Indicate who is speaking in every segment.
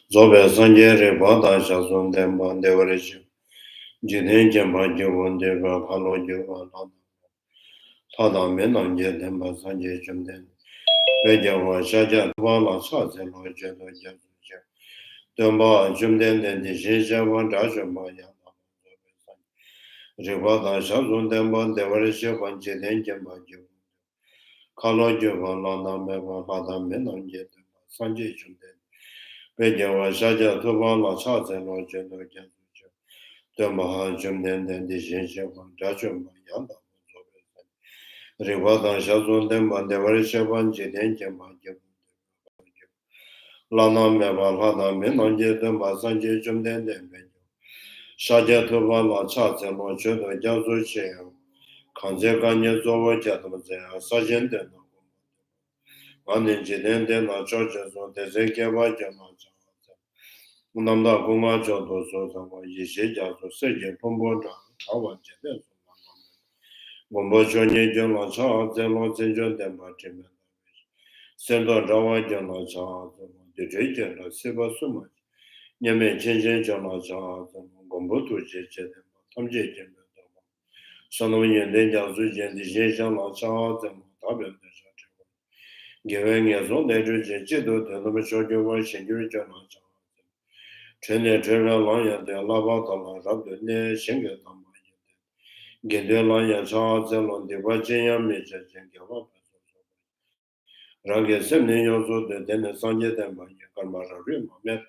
Speaker 1: Zobe Sanjere Bada Shazon Demba Devaresh, Jiden Jamba Jivon Deva Palo Jiva Tada Menanje Demba Sanje Jumden, Bejawa Shaja Tuala Sazen Lojado Jazuja, Demba Jumden and the Java Rajamaya, Rivada Shazon Demba Devaresh, Jiden Jamba Jiva, Kalo Jiva Lana Meva Lada Menanje Demba Sanje Jumden. Bejawa Shaja Tuala Sazen Lojado Jazuja. The Mahajum then the Shishavan Dachum Yanda Rivada Shazun them and the Varishavan Jidenjam Lana Mevalana Menanje the Masanjum then the Benjo Shajatuvala Chats and Mojo Jazu Sheo Kanzekanya Zova Jatamaze Sajan den Maninjiden then a Georgians on the Zekeva Jamaja Unamda Guma Jodo Sozama Yishaja Seja Pumbota Awan Jeden Gombo Johnny Jona Cha, Zeno Zenjo Demba Jim, Sendo Rawa Jona Cha, the Jajan, Siva Suma, Yemen Chenjen Jona Cha, Gombo to Jeje, Tom Jajan, Sonovian Deja Zujan, the Jajan Cha, the Taben, giving as old age Jedo, the Nomishojo was Shingur Jona Cha, Chene Trevor Lanya, the Lava, the Rabbe, Shinga. Gendela ya cha zelo de Virginia Major Jengava Range Semne Yozo de Dene Sanje Demba Yakamara Rima Met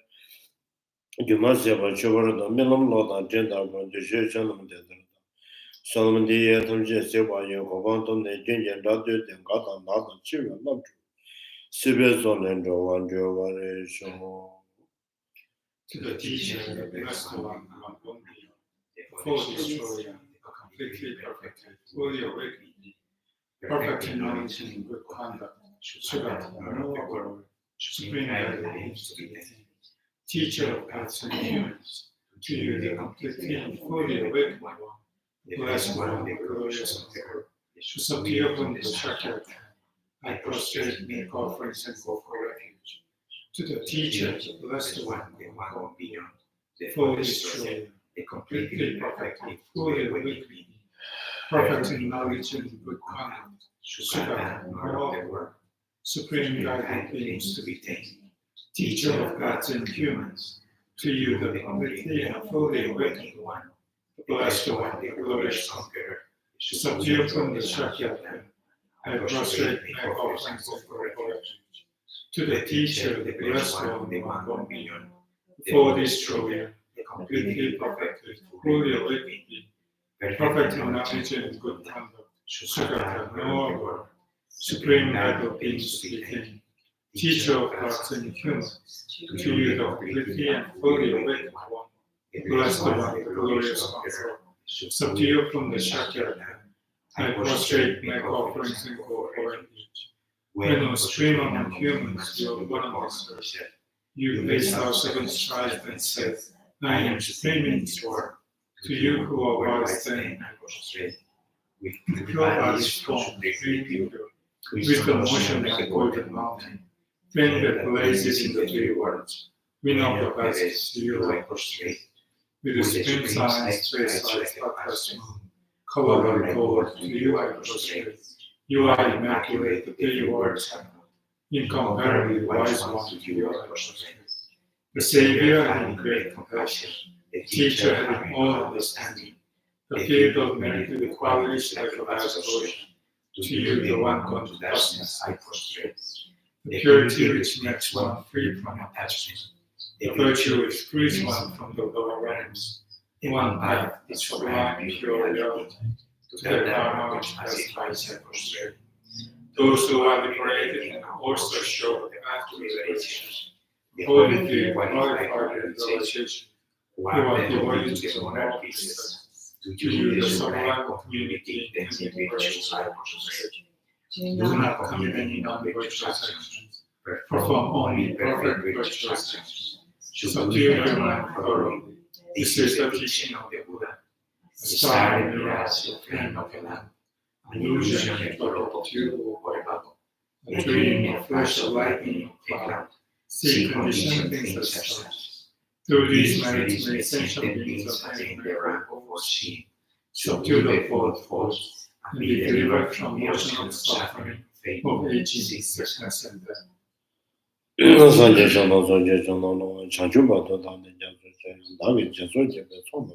Speaker 1: Gumasia Vachover the Milam Loda Genda de Jejanum de Solomon de Yatamje Seva Yokovantum de Jinja Dadu de Gata Nada Chiva Love Sibezon and Jovan Jovaration.
Speaker 2: To the teacher, the master one, full destroyer, completely perfect, fully awakened, perfect in knowledge and good conduct, Sugat, no glory, supreme guidance to be attained, teacher of gods and humans, to you the completely and fully awakened one, the blessed one, the glorious one, to subdue upon the Shakya, I prostrate, make offerings and go for refuge. To the teacher, the blessed one, the one beyond, the full destroyer, the completely perfect, fully awakened, perfect in knowledge and good conduct, Sugat, no other, supreme guiding beings to be taken, teacher of gods and humans, to you the completely and fully awakened one, the blessed one, the glorious conqueror, to subdue from the Shakya, I prostrate, make offerings and go for refuge. To the teacher, the blessed one, the one beyond, the full destroyer, the completely perfect, fully awakened being, perfect in knowledge and good conduct, Sugata, no other, supreme guide of beings to be taken, teacher of gods and humans, to you the completely and fully awakened one, the blessed one, the glorious conqueror, subdue from the Shakya, I prostrate, make offerings and go for refuge. When on stream among humans your abundance serves, you place thou seven strides and said, I am supreme in this world. To you who are wise then I prostrate. With pure bodies strong, pure, with the motion of the golden mountain, flame that blazes in the three worlds. Wind of the vast, to you I prostrate. With the supreme science, trace light, steadfast moon, color like gold, to you I prostrate. You are immaculate, the three words have known. Incomparably wise one, to you I prostrate. The Savior having great compassion, the teacher having all understanding, the field of merit with qualities like a vast ocean. To you, the one gone to darkness, I prostrate. The purity which makes one free from attachment, the virtue which frees one from the lower realms, the one path, the sublime pure reality, to the Dharma which pacifies and prostrate. Those who are liberated and also show the path to realization, the holy fear qualified realization, who are devoted to the moral pieces. To you, the sublime community and the virtues I prostrate. Do not commit any non-virtuous actions. Perform only perfect virtuous actions. Subdue your mind thoroughly. This is the teaching of the Buddha. A star in the mirage, the flame of a lamp. An illusion of a tube or a bubble. A dream of flash of lightning or cloud. see conditioned things as such. Through these merits may sentient beings attain the rank of foreseen, subdue the fourth force, and be delivered from motion of suffering, of aging, sickness, and death.
Speaker 1: Sanje Chana Sanje Chana Chanchu Bata Dane Jaso Chana Dagi Jaso Jebe Sona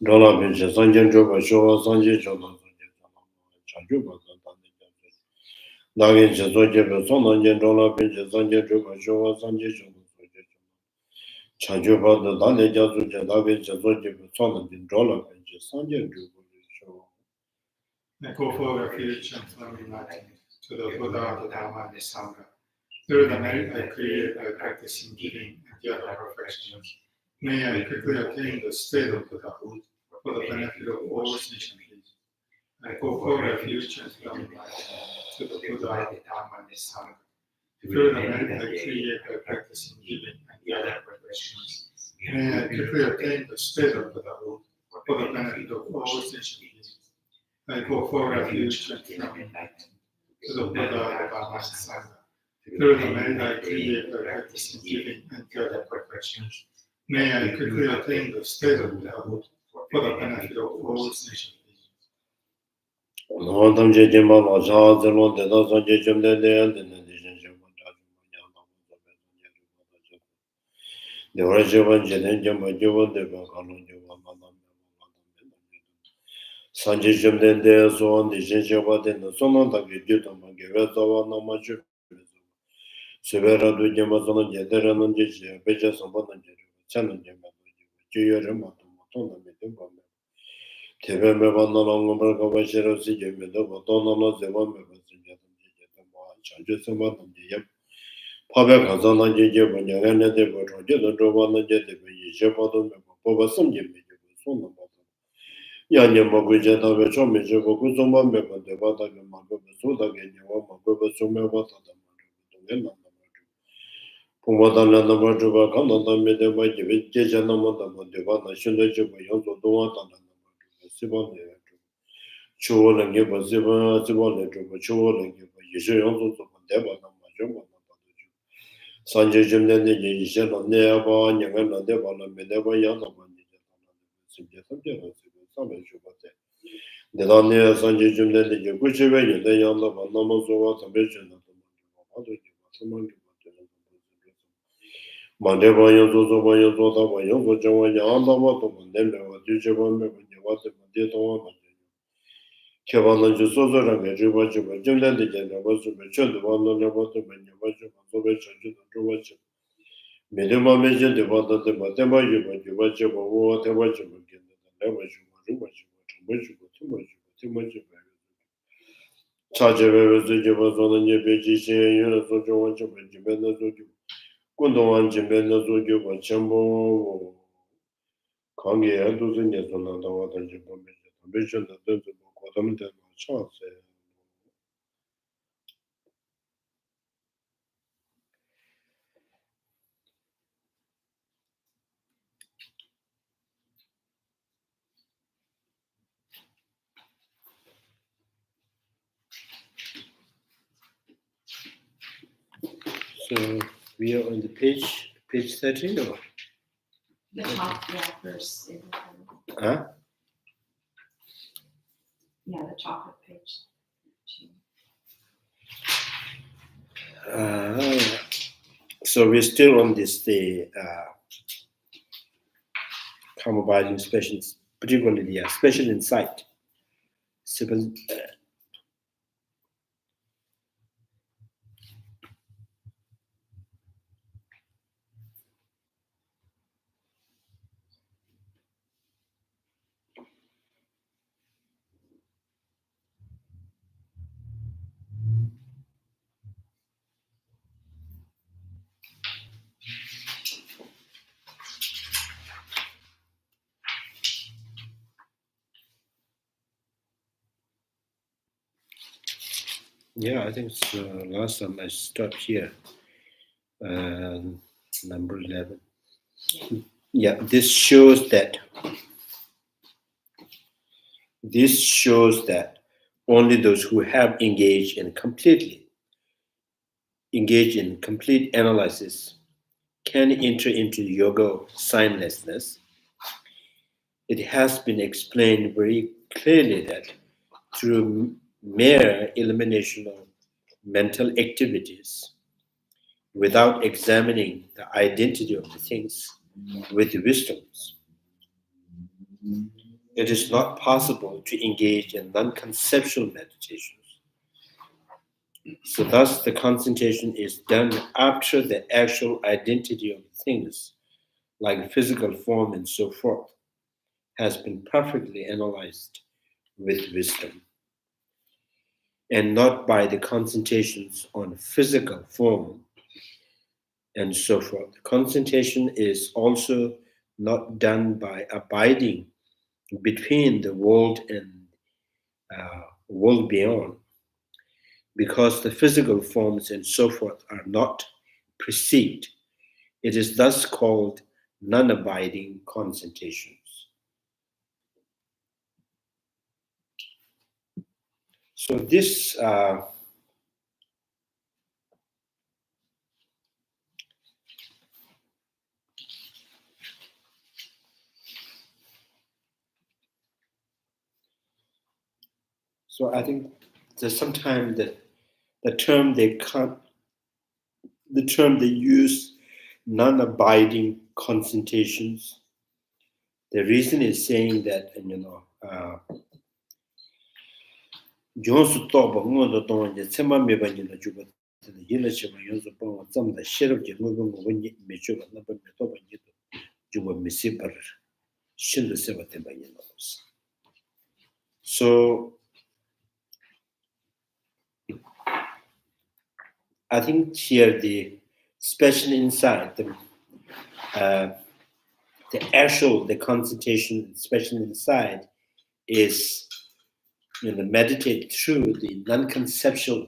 Speaker 1: Dola Binche Sanje Choba Showa Sanje Chana Sanje Chana Chanchu Bata Dane Jaso Dagi Jaso Jebe Sona Dola Binche Sanje Choba Showa Sanje Chana Sanje Chana Chanchu Bata Dane Jaso Dagi Jaso Jebe Sona Dola Binche Sanje Choba Showa.
Speaker 2: And go for refuge and from enlightenment to the Buddha, the Dharma, and the Sangha. Through the merit I create by practicing giving and the other perfections, may I quickly attain the state of Buddhahood for the benefit of all sentient beings. I go for refuge and from enlightenment to the Buddha, the Dharma, and the Sangha. Through the merit I create by practicing giving and the other perfections, may I quickly attain the state of Buddhahood for the benefit of all sentient beings. I go for refuge and from enlightenment to the Buddha, the Dharma, and Sangha. Through the merit I create by practicing giving and the other perfections, may I quickly attain the state of Buddhahood for the benefit of all sentient beings.
Speaker 1: Tam je jemba ma cha zelo de da san je jem de de de de je je ma ta ju ma ya na ma de je de ora je ban je de jem ma je wo de ba ka no je wa ma na ma san je jem de so an de je wa de no so no da ge de to ma ge wa za wa na ma ju se ve ra du je ma so no je de ra no je je be je so ba na je cha no je ma je yo re ma to na me de ba Tebe me banda lango barka bashira si jeme do batona la zeva me basinja tamje jeta ma chanje sema tamje yap pabe kazana je je banya ne de bo je do do bana je de be je pa do me bo ba sam je me je so na ba ya ne ma go je da be cho me je bo ku so ma me ba de ba da ge ma go be so da ge ne wa ma go be so me ba ta da ma do ne na na ma do pu ma da na na ma do ba ka na da me de ba je be je ja na ma da ma de ba na shin de je bo yo do do wa ta na Sibon de Chuo Langi was Sibon de Chuo Langi, you also Deba Namajoma. Sanjay Jim de Yishan on Neaba, Yangana Deba, Medeba Yana, the Lania Sanjay Jim de Yakuchi, the Yana, Namazo, the Vision of the Mandeva Yozo, Yozo, Yozo, Jawayana, what of Mandela, what you want to do. Kevana Jusoza and Riba Jim de Jana was to mention the one on the bottom and you watch to watch. Medema mentioned the one that the Matema you watch about whatever you again. Never you watch too much. Charge of everything was on your page, you so you watch about Jimena Zoju. Kundoan Jimena Zoju, but Chambo Kangi and doing yes on the water Jimbo that does the book, chance. So we are on the page 13 or?
Speaker 3: The top, verse.
Speaker 1: Huh?
Speaker 3: Yeah, the top of page 2.
Speaker 1: So we're still on this karma abiding special, particularly the special insight. Yeah, I think it's last time I stopped here. Number 11. Yeah, this shows that only those who have engaged in completely engage in complete analysis can enter into yoga of signlessness, it has been explained very clearly that through mere elimination of mental activities, without examining the identity of the things with wisdoms, it is not possible to engage in non-conceptual meditations. So thus the concentration is done after the actual identity of things, like physical form and so forth, has been perfectly analyzed with wisdom, and not by the concentrations on physical form and so forth. Concentration is also not done by abiding between the world and world beyond, because the physical forms and so forth are not perceived. It is thus called non-abiding concentrations. So this so I think there's sometimes the term they use, non-abiding concentrations. The reason is saying that Johnsu Toba Modo Donja Sema Mebanina Juba Yila Chima Yonsu Pong some of the shit of Jehovah when you Mechuba Naba Metoba Juba Missipar Shinda Seva Tembayanos. So I think here the special insight, the concentration, special insight is meditate through the non-conceptual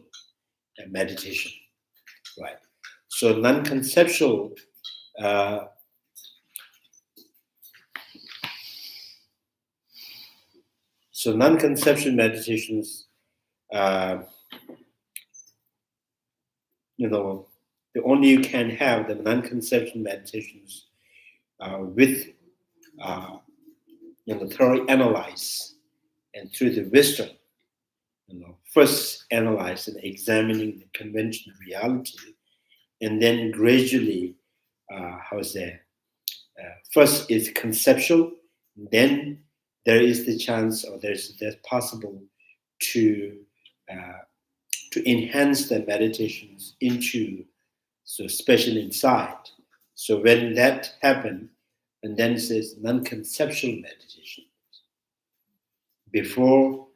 Speaker 1: meditation, right? So non-conceptual meditations, the only you can have the non-conceptual meditations with thoroughly analyze and through the wisdom, first analyze and examining the conventional reality, and then gradually, first is conceptual, then there is the chance, or there's possible to enhance the meditations into special insight. So when that happens, and then it says non-conceptual meditation. Before,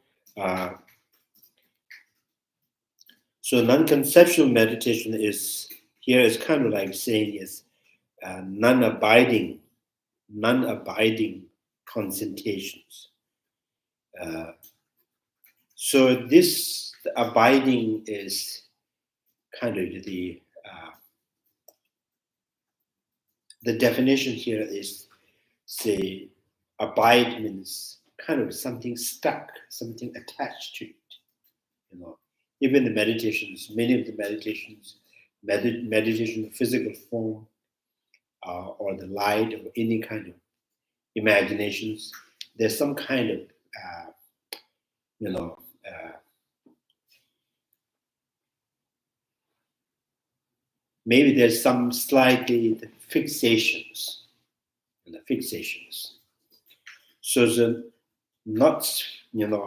Speaker 1: so non-conceptual meditation is here is kind of like saying is non-abiding concentrations. So this abiding is kind of the definition here is, say, abide means kind of something stuck, something attached to it. Even the meditations, many of the meditations, meditation of physical form, or the light, or any kind of imaginations, there's some kind of maybe there's some slightly fixations. So the not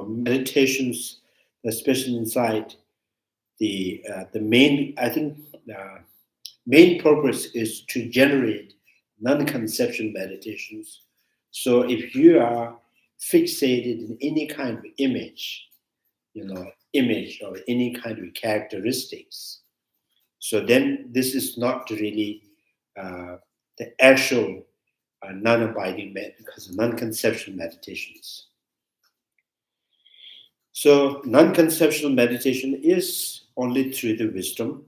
Speaker 1: meditations, especially inside the main, I think main purpose is to generate non-conceptual meditations. So if you are fixated in any kind of image or any kind of characteristics, so then this is not really the actual non-abiding because non-conceptual meditations. So non-conceptual meditation is only through the wisdom.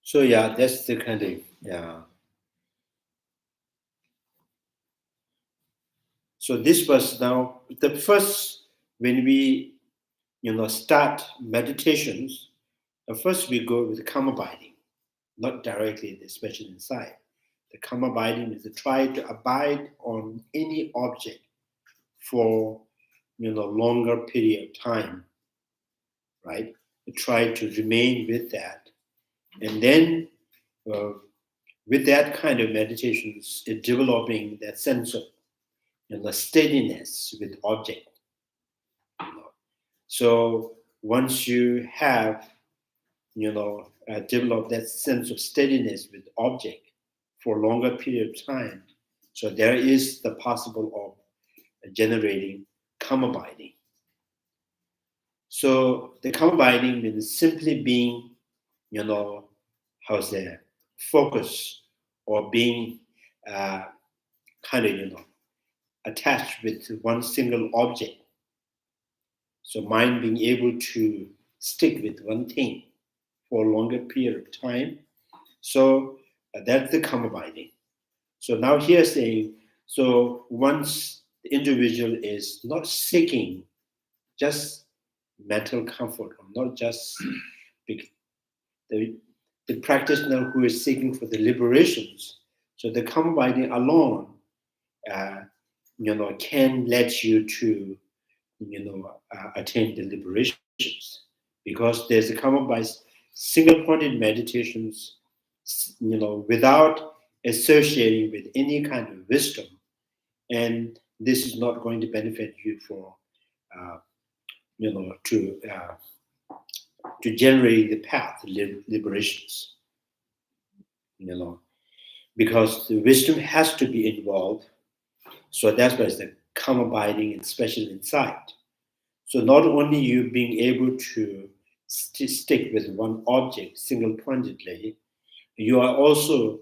Speaker 1: So yeah, that's the kind of yeah. So this was now the first when we start meditations. First we go with karma abiding, not directly the special insight. The karma abiding is to try to abide on any object for longer period of time, right? To try to remain with that, and then uh, with that kind of meditations, developing that sense of steadiness with object. You know. So once you have developed that sense of steadiness with object for a longer period of time, so there is the possible of generating karma binding. So the karma binding means simply being, how's that, focus or being kind of, attached with one single object. So mind being able to stick with one thing for a longer period of time. So that's the karma binding. So now here saying, so once the individual is not seeking just mental comfort, or not just the, the practitioner who is seeking for the liberations. So the karma binding alone, uh, can let you to, attain the liberations, because there's a karma by single-pointed meditations, without associating with any kind of wisdom, and this is not going to benefit you for, uh, to generate the path, liberations, because the wisdom has to be involved. So that's why it's the calm abiding and special insight. So not only you being able to stick with one object single-pointedly, you are also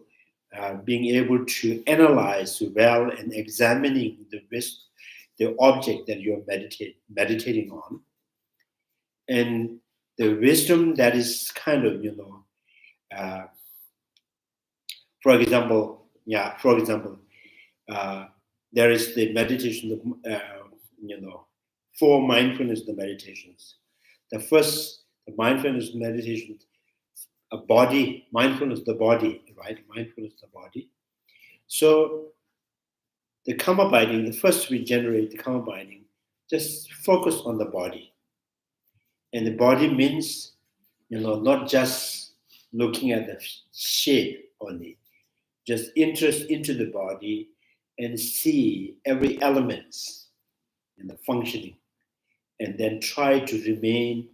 Speaker 1: being able to analyze well and examining the object that you're meditating on, and the wisdom that is kind of uh, for example, uh, there is the meditation, four mindfulness meditations. The first, the mindfulness meditation, a body, mindfulness the body, right? Mindfulness the body. So the karma abiding, the first we generate the karma abiding, just focus on the body. And the body means, not just looking at the shape only, just interest into the body and see every element in the functioning, and then try to remain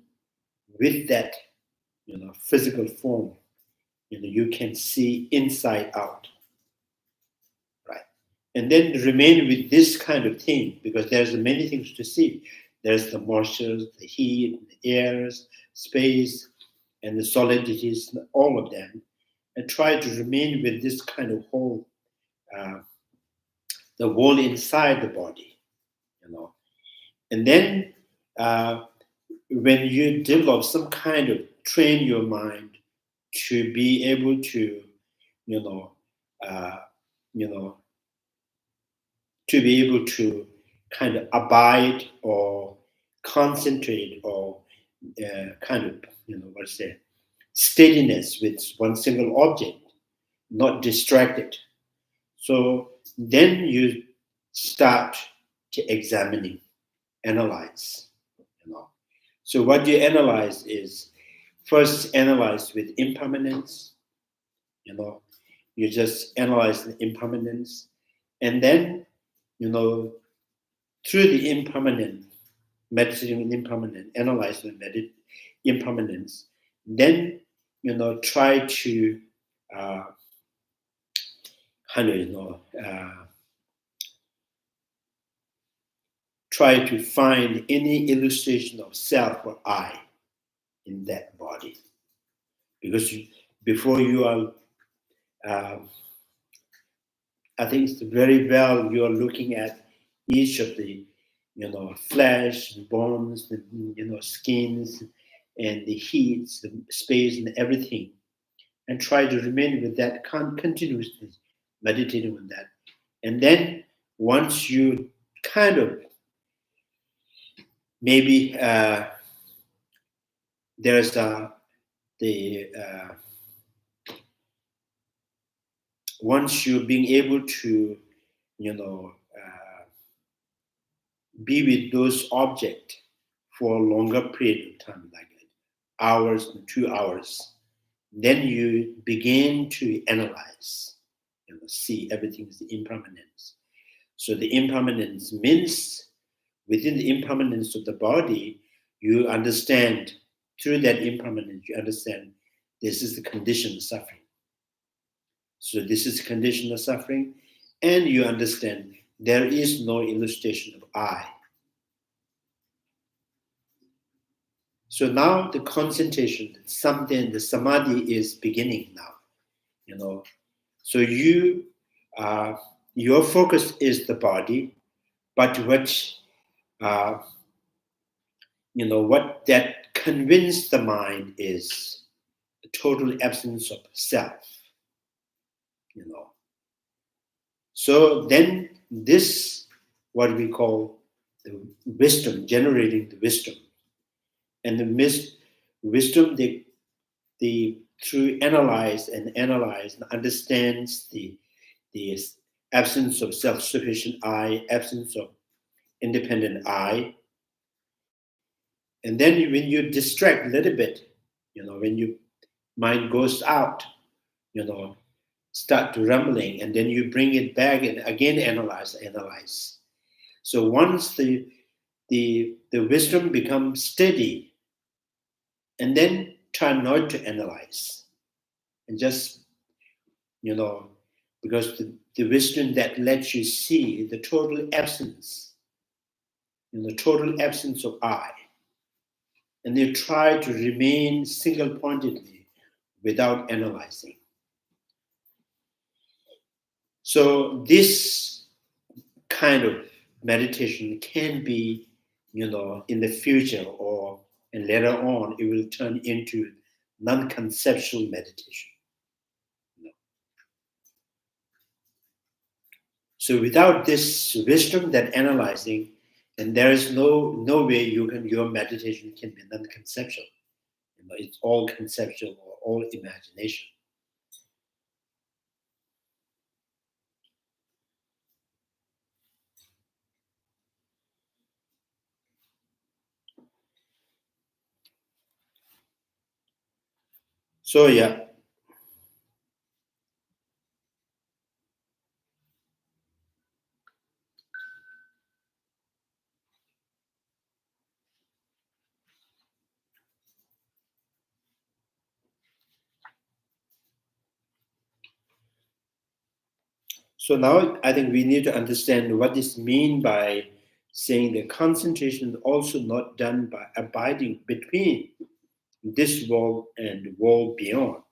Speaker 1: with that, physical form. You can see inside out, right? And then remain with this kind of thing, because there's many things to see. There's the moistures, the heat, the airs, space, and the solidities, all of them, and try to remain with this kind of whole, the wall inside the body, And then when you develop some kind of train your mind to be able to, you know, uh, you know, to be able to kind of abide or concentrate or kind of, what's that, steadiness with one single object, not distracted. So then you start to examining, analyze, So what you analyze is first analyze with impermanence, you just analyze the impermanence, and then, through the impermanent, meditating with impermanent, analyze the impermanence, then, try to kind of, try to find any illustration of self or I in that body. Because before you are, I think it's very well you are looking at each of the, flesh, bones, the, skins, and the heats, the space, and everything.
Speaker 4: and try to remain with that continuously, meditating on that. And then once you kind of maybe there's once you being able to, be with those objects for a longer period of time, like hours and 2 hours, then you begin to analyze, see everything is impermanence. So the impermanence means within the impermanence of the body, you understand through that impermanence, you understand this is the condition of suffering. So this is the condition of suffering, and you understand there is no illustration of I. So now the concentration, something, the samadhi is beginning now, So your focus is the body, but what that convinced the mind is the total absence of self, So then this, what we call the wisdom, generating the wisdom. And the wisdom, they through analyze and understands the absence of self-sufficient I, absence of independent I. And then when you distract a little bit, when your mind goes out, start to rumbling, and then you bring it back and again analyze. So once the wisdom becomes steady, and then try not to analyze, and just because the wisdom that lets you see the total absence, the total absence of I, and you try to remain single-pointedly without analyzing. So this kind of meditation can be, in the future and later on, it will turn into non-conceptual meditation. So without this wisdom, that analyzing, and there is no way your meditation can be non-conceptual. It's all conceptual or all imagination. So yeah. So now I think we need to understand what is mean by saying the concentration is also not done by abiding between this world and the world beyond.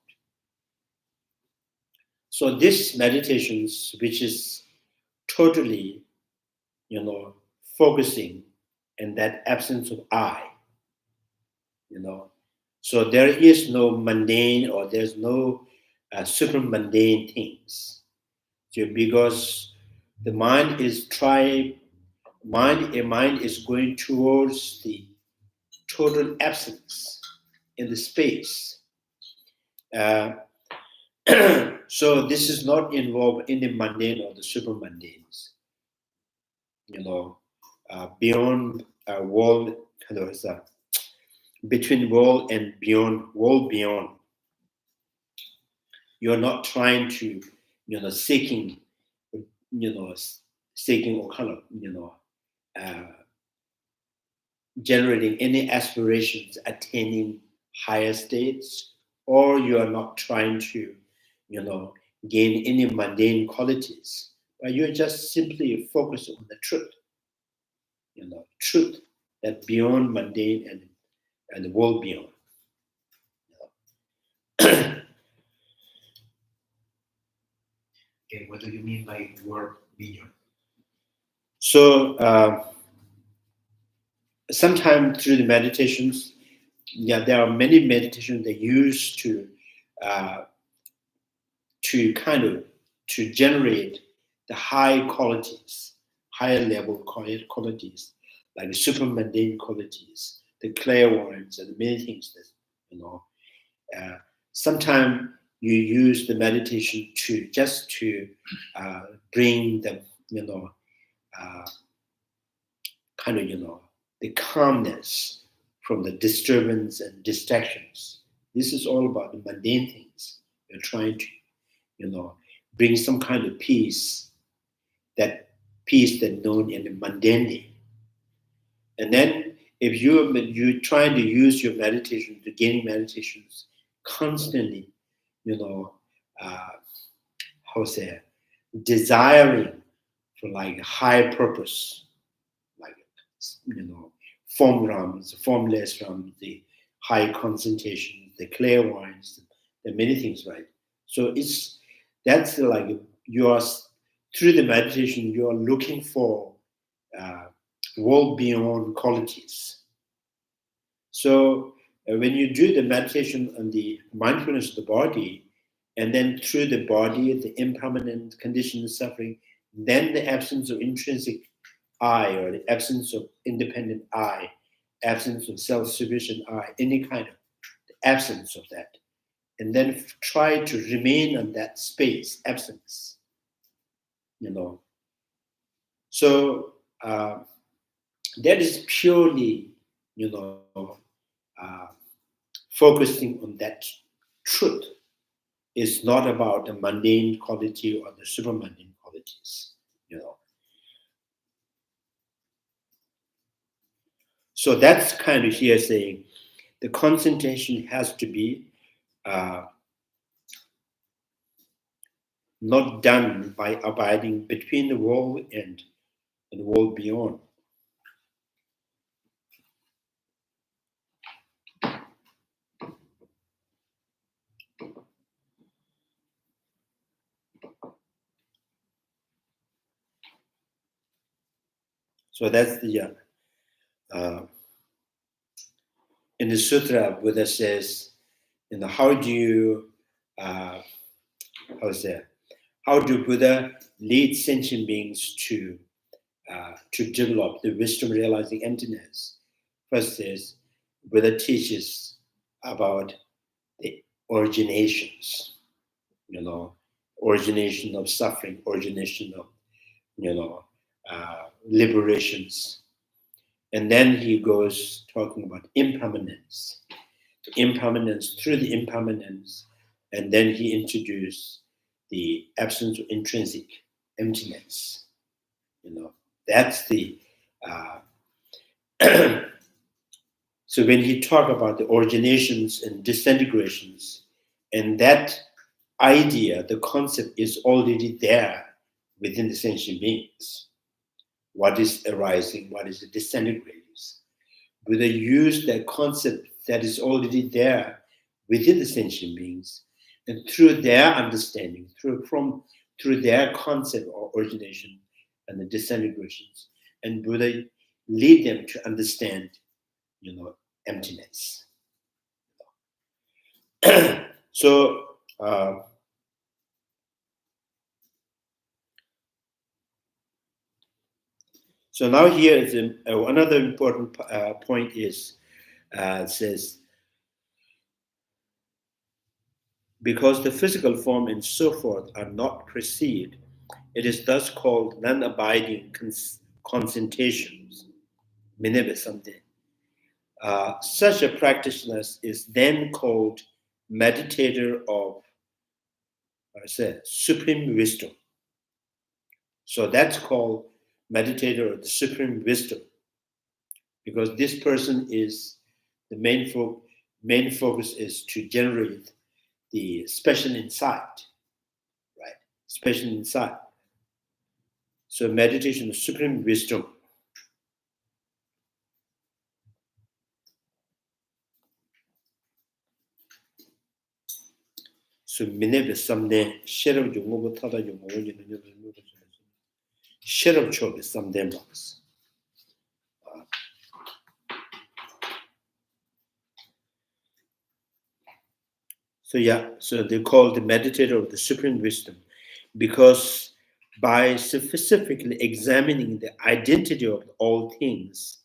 Speaker 4: So this meditations, which is totally, focusing in that absence of I, So there is no mundane or there's no super mundane things. So because the mind is going towards the total absence in the space. So this is not involved in the mundane or the super mundanes. Beyond world, between world and beyond, world beyond. You're not trying to, seeking or kind of, generating any aspirations, attaining higher states, or you are not trying to, gain any mundane qualities, but you're just simply focused on the truth, truth that beyond mundane and the world beyond.
Speaker 5: Okay, what do you mean by world beyond?
Speaker 4: So sometimes through the meditations, there are many meditations they use to to generate the high qualities, higher level qualities, like the super mundane qualities, the clairvoyance, and many things that, sometimes you use the meditation to bring the, the calmness from the disturbance and distractions. This is all about the mundane things. You're trying to, bring some kind of peace that known in the mundane. And then if you're trying to use your meditation, to gaining meditations constantly, desiring for like high purpose, like, formless realms, the high concentration, the clairvoyance, the many things, right? So that's like through the meditation, you are looking for world beyond qualities. So when you do the meditation on the mindfulness of the body, and then through the body, the impermanent condition of suffering, then the absence of intrinsic I, or the absence of independent I, absence of self-sufficient I, any kind of absence of that, and then try to remain on that space, absence, So that is purely, focusing on that truth. It's not about the mundane quality or the super mundane qualities, So that's kind of here saying the concentration has to be not done by abiding between the world and the world beyond. So that's the in the sutra, Buddha says, how do Buddha lead sentient beings to develop the wisdom realizing emptiness? First is Buddha teaches about the originations, origination of suffering, origination of, liberations. And then he goes talking about impermanence, through the impermanence, and then he introduced the absence of intrinsic emptiness. That's the so when he talk about the originations and disintegrations, and that idea, the concept is already there within the sentient beings. What is arising? What is the disintegrating? Buddha use that concept that is already there within the sentient beings, and through their understanding, through their concept of origination and the disintegrations, and Buddha lead them to understand, emptiness. So now here is another important point is, it says, because the physical form and so forth are not perceived, it is thus called non-abiding concentrations. Such a practitioner is then called meditator of supreme wisdom. So that's called meditator of the supreme wisdom, because this person is the main focus is to generate the special insight, right? Special insight. So meditation of supreme wisdom. So minebe samne sherab jungo tada jungo sherab chobe samde box. So they call the meditator of the supreme wisdom, because by specifically examining the identity of all things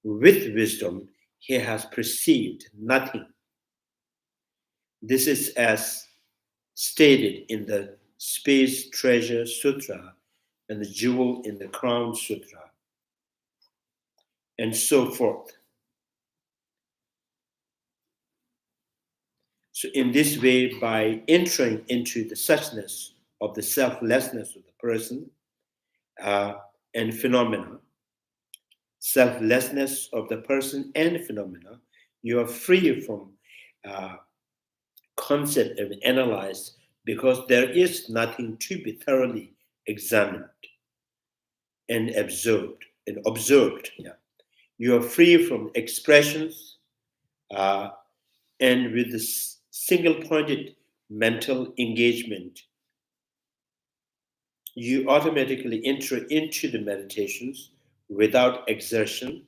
Speaker 4: with wisdom, he has perceived nothing. This is as stated in the Space Treasure Sutra and the Jewel in the Crown Sutra, and so forth. So in this way, by entering into the suchness of the selflessness of the person and phenomena, selflessness of the person and phenomena, you are free from concept and analyzed, because there is nothing to be thoroughly examined and observed. Yeah. You are free from expressions, and with this single-pointed mental engagement, you automatically enter into the meditations without exertion.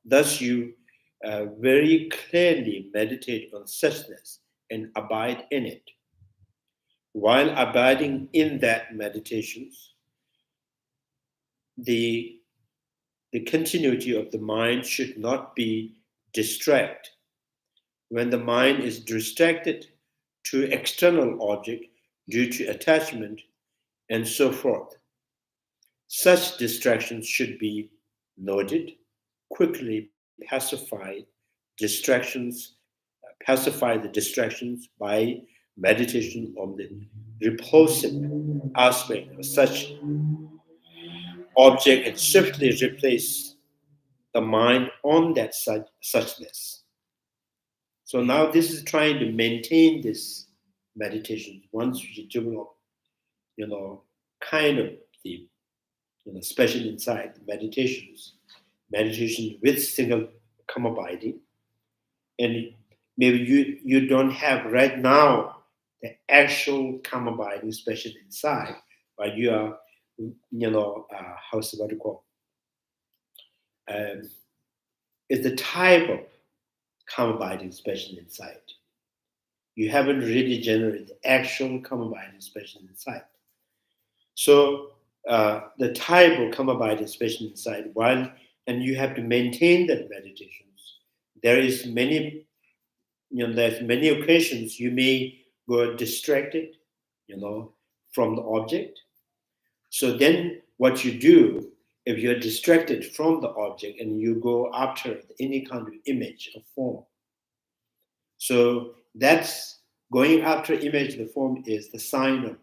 Speaker 4: Thus, you very clearly meditate on suchness and abide in it. While abiding in that meditations, the continuity of the mind should not be distracted. When the mind is distracted to external object due to attachment and so forth, such distractions should be noted, quickly pacify the distractions by meditation on the repulsive aspect of such object, and swiftly replace the mind on that suchness. So now this is trying to maintain this meditation. Once you develop, kind of the, special insight, meditation with single come abiding, and maybe you don't have right now the actual come abiding special insight, but you are, how's what you call? It's the type of come abiding special insight. You haven't really generated the actual come abiding special insight. So the type of come abiding special insight, and you have to maintain that meditations. There's many occasions you may go distracted, from the object. So then what you do, if you're distracted from the object and you go after any kind of image or form, so that's going after image or form is the sign of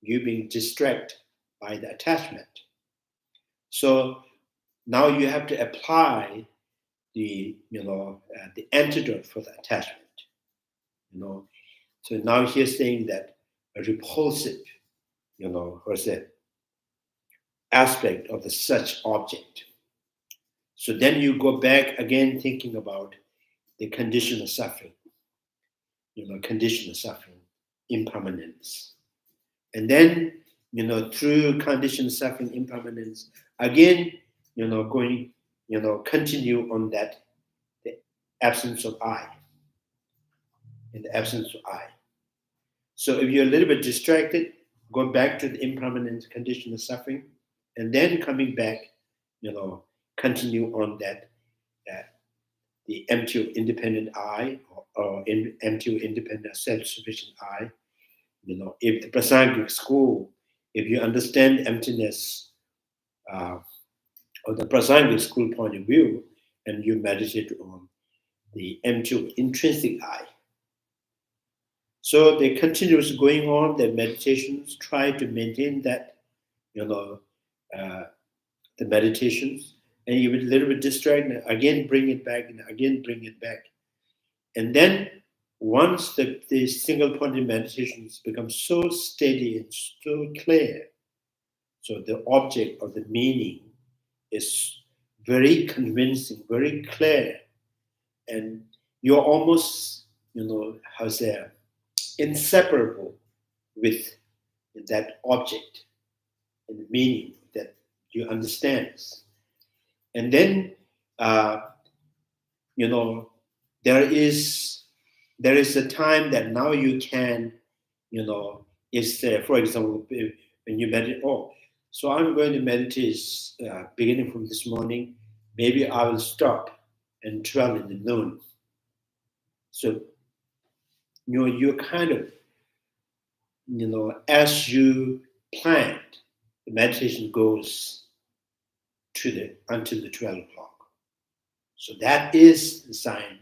Speaker 4: you being distracted by the attachment. So now you have to apply the antidote for the attachment. So now he's saying that a repulsive, aspect of the such object. So then you go back again thinking about the condition of suffering, impermanence. And then, through condition of suffering, impermanence, again, going, continue on that, the absence of I, in the absence of I. So if you're a little bit distracted, go back to the impermanent condition of suffering, and then coming back, continue on that the empty independent I, or empty independent self-sufficient I. If the Prasangic school, if you understand emptiness or the Prasangic school point of view, and you meditate on the empty intrinsic I. So they continues going on their meditations, try to maintain that, the meditations, and you would a little bit distracted, again bring it back, and again bring it back. And then once the single pointed meditations become so steady and so clear, so the object of the meaning is very convincing, very clear, and you're almost, inseparable with that object and the meaning that you understand. And then, there is, there is a time that now you can, is for example, when you meditate, so I'm going to meditate beginning from this morning, maybe I will stop and 12 in the noon. So, you're kind of, as you planned, the meditation goes until the 12 o'clock. So that is the sign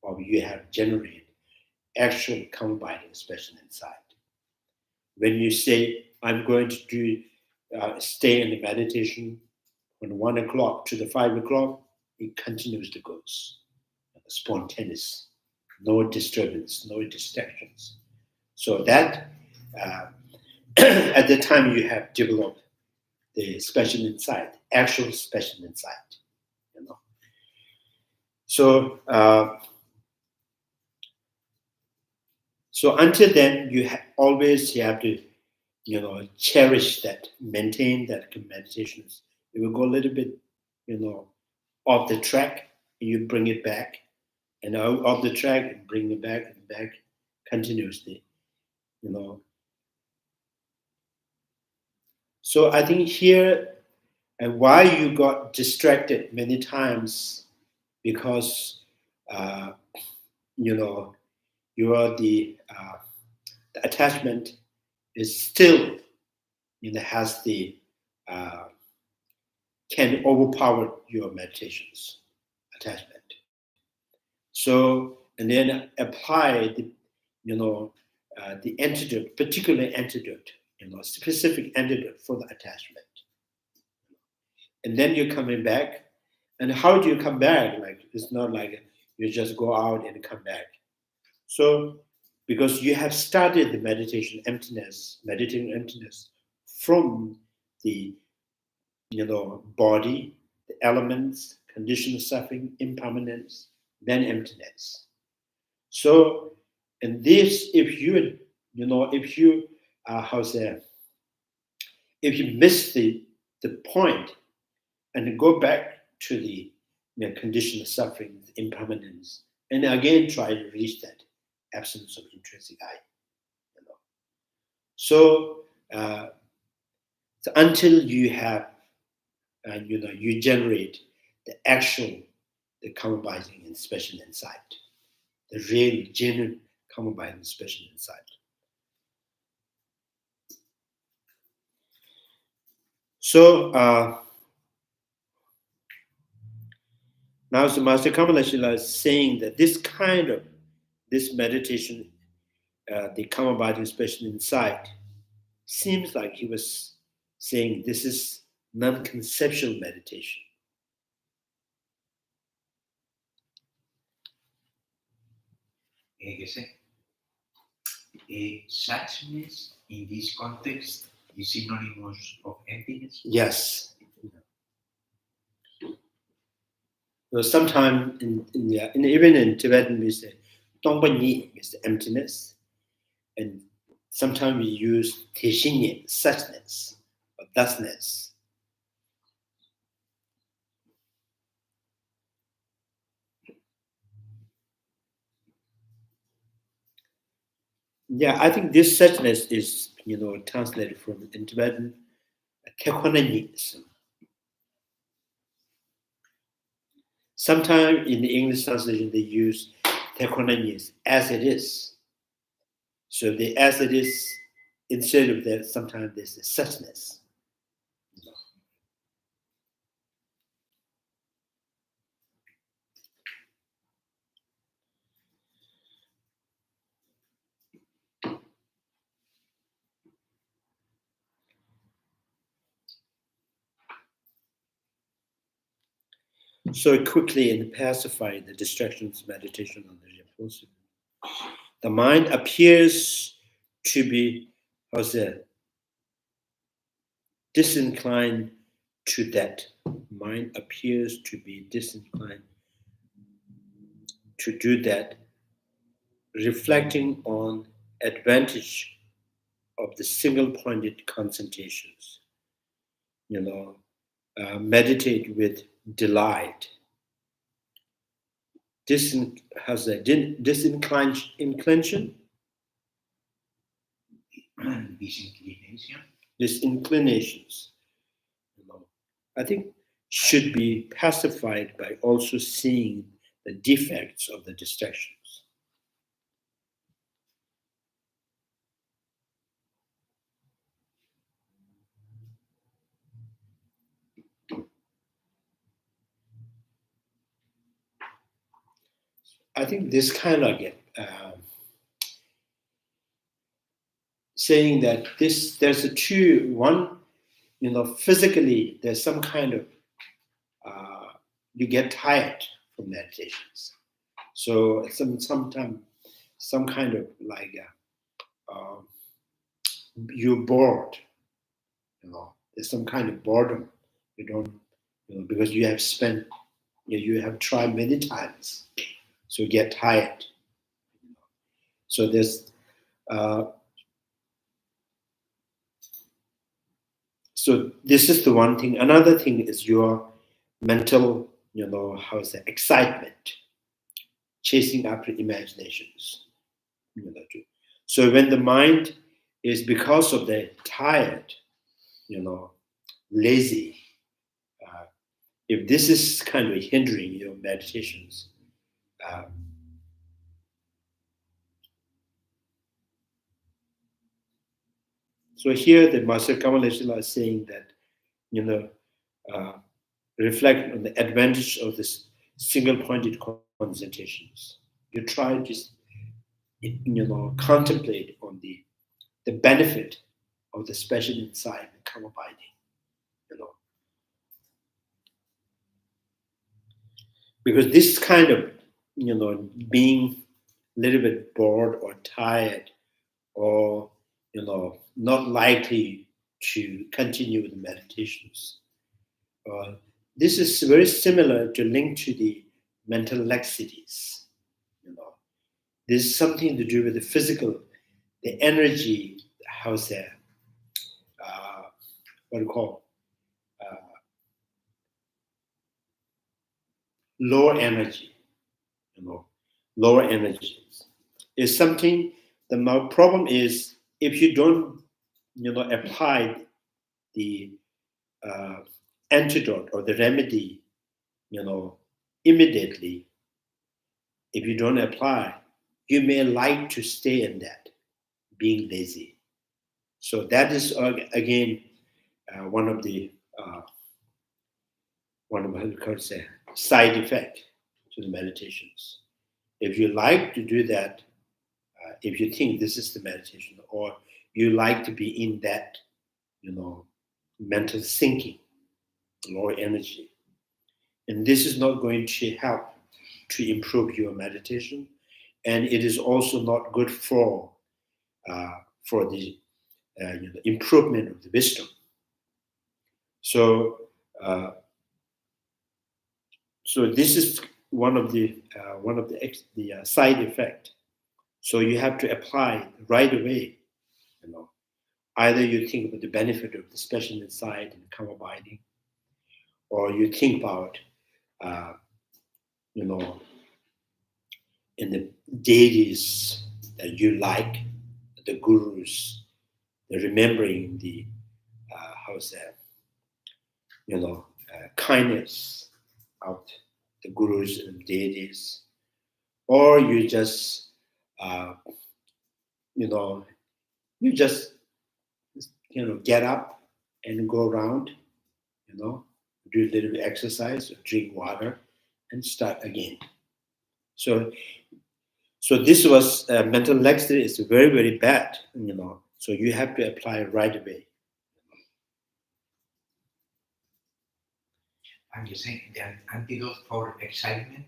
Speaker 4: of you have generated actual combining expression inside. When you say, I'm going to do stay in the meditation from 1 o'clock to the 5 o'clock, it continuously goes. Spontaneous, no disturbance, no distractions. So that at the time you have developed the special insight, actual special insight. So so until then, you always have to, cherish that, maintain that meditations. It will go a little bit, off the track, and you bring it back, and off the track, and bring it back and back continuously, So I think here, and why you got distracted many times, because the attachment is still, has the can overpower your meditations attachment. So, and then apply the the antidote, particular antidote, specific antidote for the attachment. And then you're coming back. And how do you come back? Like, it's not like you just go out and come back. So, because you have started the meditation emptiness, meditating emptiness from the body, the elements, conditioned suffering, impermanence, then emptiness. So, and this, if you if you miss the point and go back to the conditioned suffering, impermanence, and again try to reach that absence of intrinsic I. So, so until you have, you generate the actual, the combining and special insight, the real, genuine combining special insight. So now the Master Kamalasila is saying that this meditation, the combining special insight, seems like he was saying this is non-conceptual meditation.
Speaker 5: Suchness in this context is synonymous of emptiness?
Speaker 4: Yes. So sometimes even in Tibetan we say Tongpa is emptiness, and sometimes we use Teshinye, suchness, or thusness. Yeah, I think this suchness is, translated from in Tibetan, Tekhonanyism. Sometimes in the English translation they use Tekhonanyis, as it is. So the as it is, instead of that, sometimes there's a suchness. So quickly and pacify the distractions meditation on the repulsive. The mind appears to be, disinclined to that. Mind appears to be disinclined to do that, reflecting on advantage of the single-pointed concentrations. Meditate with delight. disinclination,
Speaker 5: disinclination.
Speaker 4: disinclinations, I think should be pacified by also seeing the defects of the distractions. I think this kind of saying that there's a two, one, physically there's some kind of you get tired from meditations. So sometimes some kind of like you're bored, there's some kind of boredom. You don't, because you have spent, you have tried many times, so you get tired. So there's so this is the one thing. Another thing is your mental, how is it, excitement, chasing after imaginations. So when the mind is, because of the tired, lazy, if this is kind of hindering your meditations, so here the Master Kamalasila is saying that, reflect on the advantage of this single-pointed concentrations. You try just, contemplate on the benefit of the special insight and come abiding. Because this kind of, being a little bit bored or tired or, not likely to continue with the meditations. This is very similar to link to the mental laxities. This is something to do with the physical, the energy, how's that? What do you call? Lower energy, lower energies is something. The problem is if you don't, apply the antidote or the remedy, immediately. If you don't apply, you may like to stay in that, being lazy. So that is again one of the side effect to the meditations. If you like to do that, if you think this is the meditation, or you like to be in that, mental thinking, lower energy, and this is not going to help to improve your meditation, and it is also not good for the improvement of the wisdom. So so this is one of the side effect. So you have to apply right away. Either you think about the benefit of the special insight and come abiding, or you think about in the deities that you like, the gurus, the remembering the how's that, kindness of the gurus and deities, or you just you just get up and go around, do a little bit of exercise, drink water, and start again. So this was mental laxity is very, very bad, So you have to apply it right away.
Speaker 5: And you saying the antidote for excitement?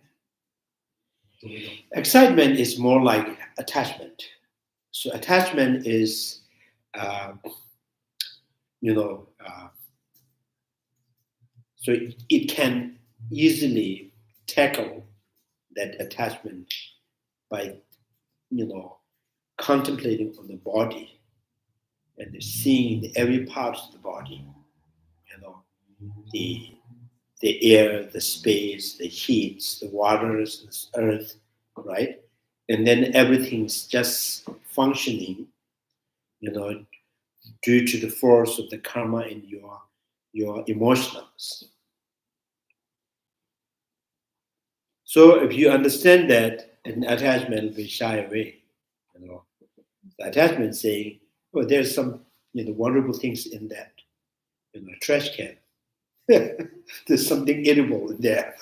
Speaker 4: Excitement is more like attachment. So attachment is, so it can easily tackle that attachment by, contemplating on the body and seeing every part of the body, the the air, the space, the heats, the waters, the earth, right? And then everything's just functioning, due to the force of the karma in your emotionals. So if you understand that, an attachment will shy away. The attachment saying, "Oh, there's some wonderful things in that trash can. There's something edible in there."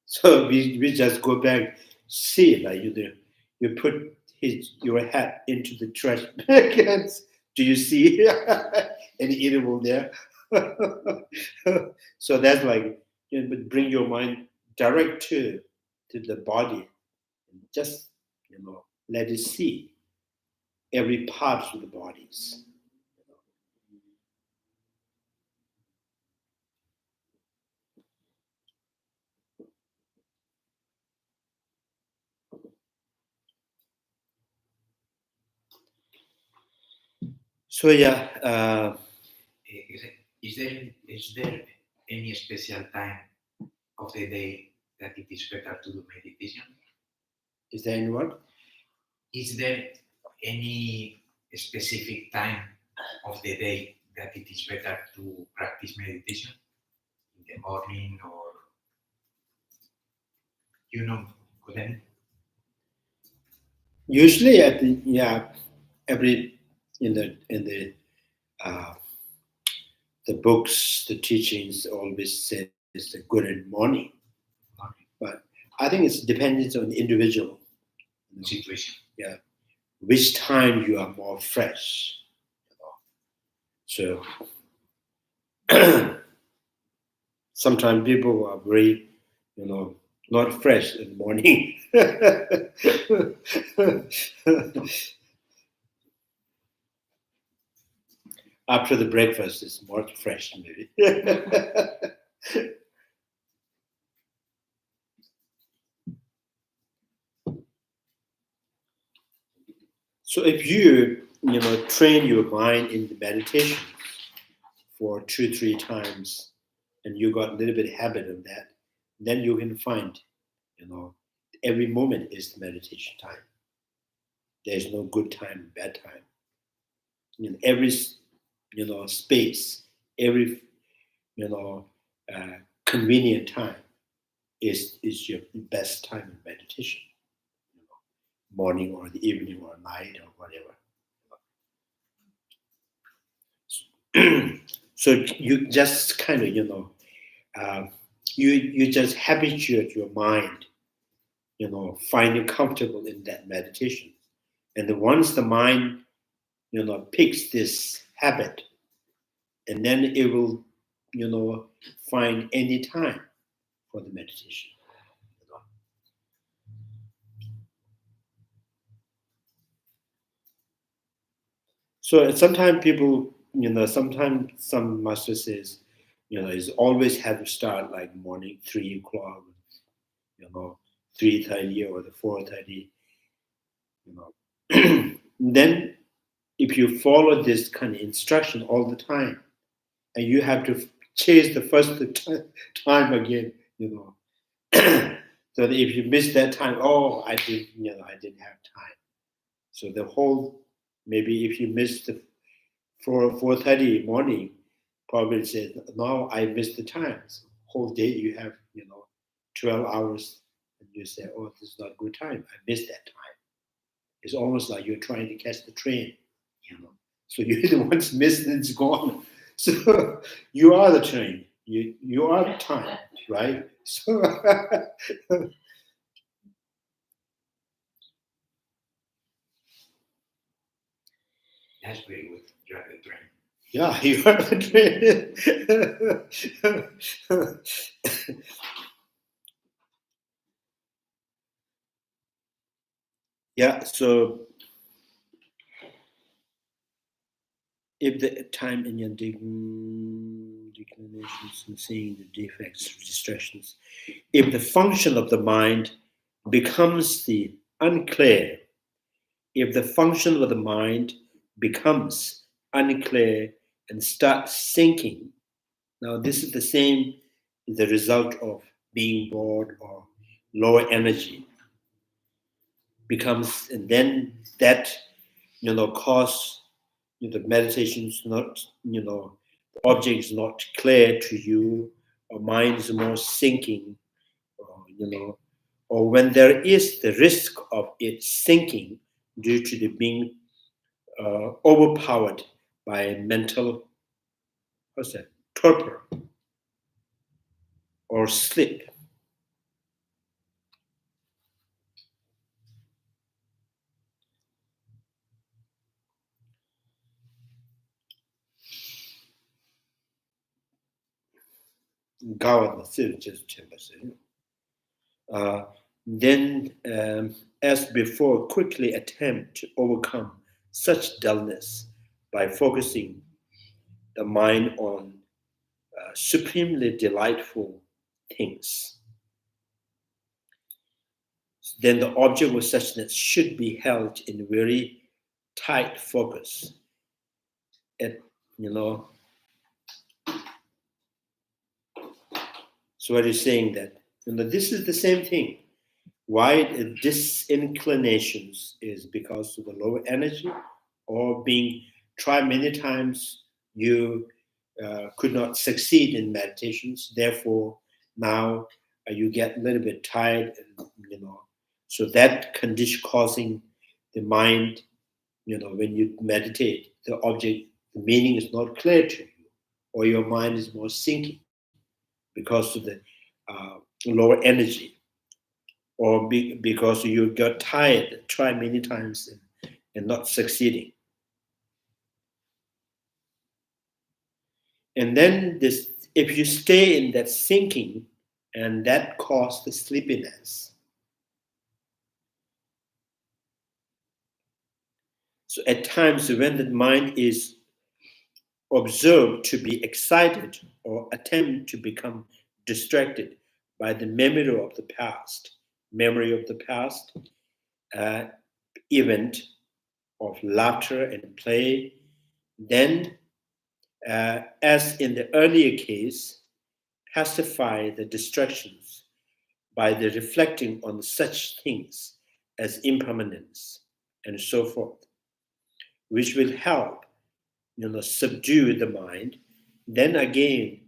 Speaker 4: So we just go back, see, like you put your hat into the trash cans. Do you see any edible there? So that's like, bring your mind direct to the body, and just let it see every part of the bodies. So yeah,
Speaker 5: Is there any special time of the day that it is better to do meditation?
Speaker 4: is there anyone?
Speaker 5: Is there any specific time of the day that it is better to practice meditation? In the morning, or what I mean?
Speaker 4: Usually, I think every in the books, the teachings always says the good in morning. But I think it's dependent on the individual
Speaker 5: Situation.
Speaker 4: which time you are more fresh. So sometimes people are very, not fresh in the morning. After the breakfast, it's more fresh, maybe. So if you, train your mind in the meditation for 2-3 times, and you got a little bit of habit of that, then you can find, every moment is the meditation time. There's no good time, bad time. In every, space, every, convenient time is your best time in meditation. Morning or the evening or night or whatever. So you just kind of, you just habituate your mind, finding comfortable in that meditation. And then once the mind, picks this habit, and then it will, find any time for the meditation. So sometimes people, sometimes some master says, is always have to start like morning 3 o'clock, 3:30 or the 4:30, Then if you follow this kind of instruction all the time, and you have to chase the first time again, so that if you miss that time, I didn't have time. So the whole, maybe if you miss the 4:30 morning, probably says, now I missed the time. So whole day you have, 12 hours, and you say, this is not good time. I missed that time. It's almost like you're trying to catch the train, So you're the ones missed and it's gone. So you are the train. You are the time, right? So
Speaker 5: That's very good. You are the train.
Speaker 4: yeah, you are the train. Yeah, so if the time in your declinations and seeing the defects, distractions, if the function of the mind becomes the unclear, if the function of the mind becomes unclear and start sinking. Now, this is the same, the result of being bored or lower energy becomes, and then that, cause, the meditation is not, the object is not clear to you, or mind is more sinking, or when there is the risk of it sinking due to the being overpowered by mental, torpor or sleep. Then, as before, quickly attempt to overcome such dullness by focusing the mind on supremely delightful things. Then the object of suchness should be held in very tight focus. So what he's saying that, this is the same thing. Why disinclinations is because of the lower energy, or being tried many times, you could not succeed in meditations. Therefore, now you get a little bit tired, and so that condition causing the mind, when you meditate, the object, the meaning is not clear to you, or your mind is more sinking because of the lower energy, or because you got tired, try many times and not succeeding. And then this, if you stay in that sinking, and that causes the sleepiness. So at times when the mind is observed to be excited or attempt to become distracted by the memory of the past, event of laughter and play, then, as in the earlier case, pacify the distractions by the reflecting on such things as impermanence and so forth, which will help, subdue the mind. Then again,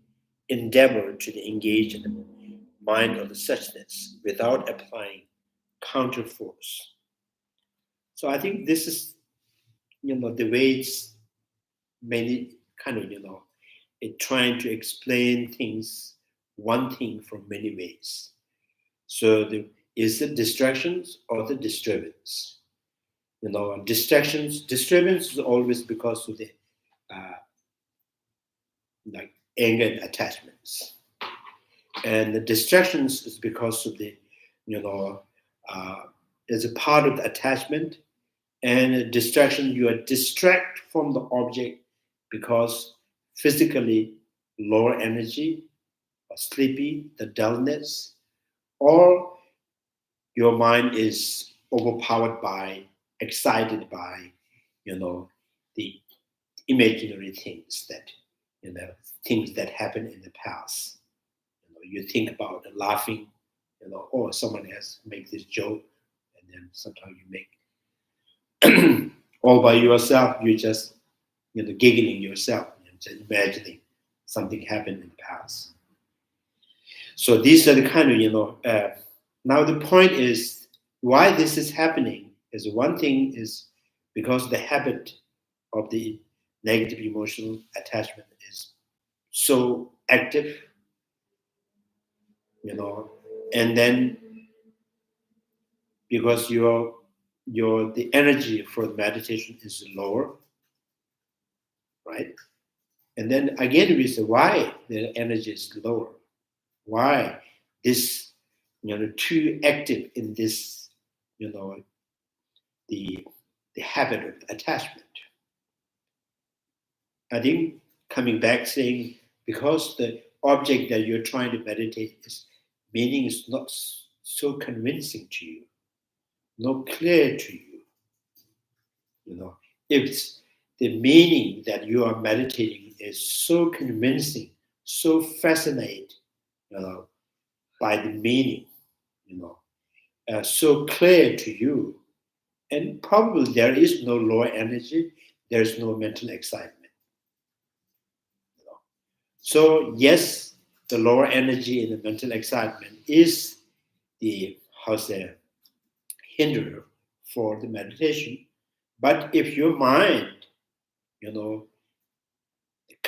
Speaker 4: endeavor to engage in the mind of the suchness without applying counterforce. So I think this is, the way it's many kind of, it trying to explain things, one thing from many ways. So is it distractions or the disturbance? Distractions, disturbance is always because of the like anger and attachments. And the distractions is because of the, is a part of the attachment. And a distraction, you are distract from the object because physically lower energy, or sleepy, the dullness, or your mind is overpowered by, excited by, the imaginary things that, things that happened in the past. You think about laughing, or someone has make this joke, and then sometimes you make all by yourself, you just, giggling yourself, just imagining something happened in the past. So these are the kind of, now the point is why this is happening is one thing is because the habit of the negative emotional attachment is so active, and then because the energy for the meditation is lower, right? And then again, we say why the energy is lower, why this, too active in this, the habit of attachment. I think coming back saying because the object that you're trying to meditate is meaning is not so convincing to you, not clear to you. If the meaning that you are meditating is so convincing, so fascinating, by the meaning, so clear to you. And probably there is no lower energy, there is no mental excitement. So yes, the lower energy and the mental excitement is the hinder for the meditation. But if your mind,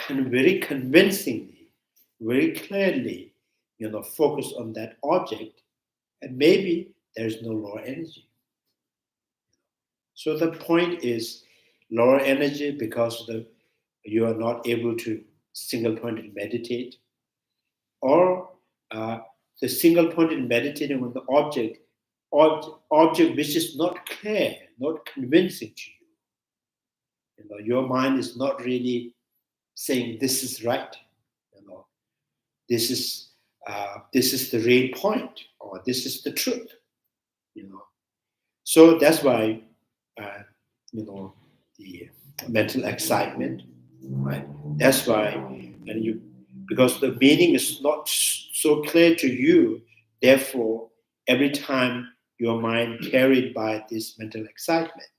Speaker 4: very convincingly, very clearly, focus on that object, and maybe there's no lower energy. So the point is lower energy because you are not able to single-pointed meditate, or the single-pointed meditating on the object which is not clear, not convincing to you. Your mind is not really saying this is right. This is the real point, or this is the truth. So that's why the mental excitement, right? That's why, because the meaning is not so clear to you, therefore, every time your mind carried by this mental excitement,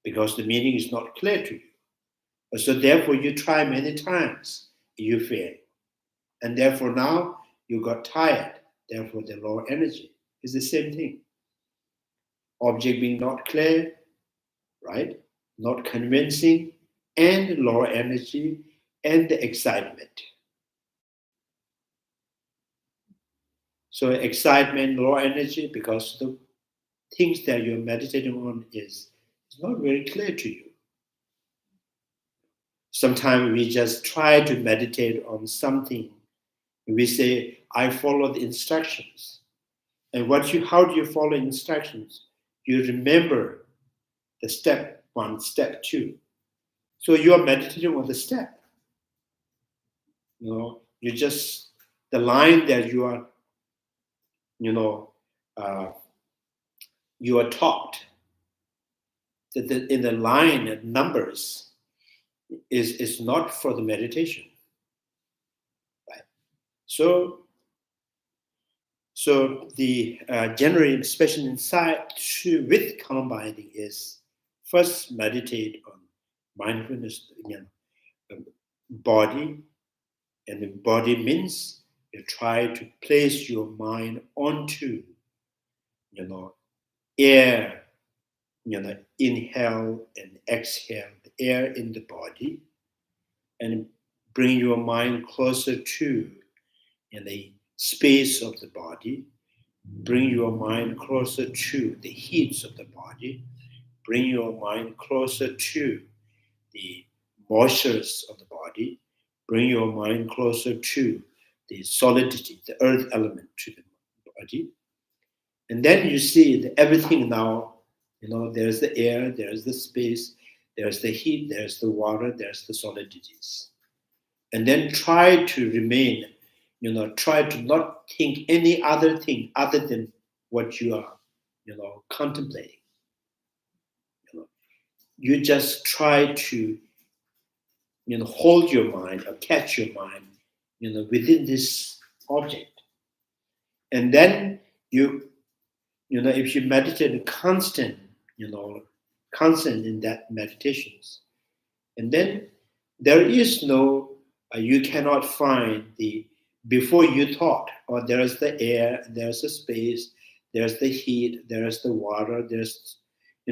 Speaker 4: because the meaning is not clear to you. So therefore, you try many times, you fail. And therefore now you got tired, therefore the lower energy is the same thing. Object being not clear, right? Not convincing, and lower energy and the excitement. So excitement, lower energy, because the things that you're meditating on is not very clear to you. Sometimes we just try to meditate on something. We say, I follow the instructions. And how do you follow instructions? You remember the step 1, step 2. So you are meditating on the step. You just, the line that you are, you are taught, that in the line numbers is not for the meditation. Right? So the general special insight with combining is first meditate on mindfulness, body, and the body means you try to place your mind onto, air, inhale and exhale the air in the body, and bring your mind closer to the space of the body. Bring your mind closer to the heats of the body. Bring your mind closer to the moistures of the body. Bring your mind closer to the solidity, the earth element to the body. And then you see that everything now, there's the air, there's the space, there's the heat, there's the water, there's the solidities. And then try to remain, try to not think any other thing other than what you are, contemplating. You just try to, hold your mind or catch your mind, within this object. And then if you meditate constant in that meditations, and then there is no, you cannot find the before you thought, or there's the air, there's the space, there's the heat, there's the water, there's,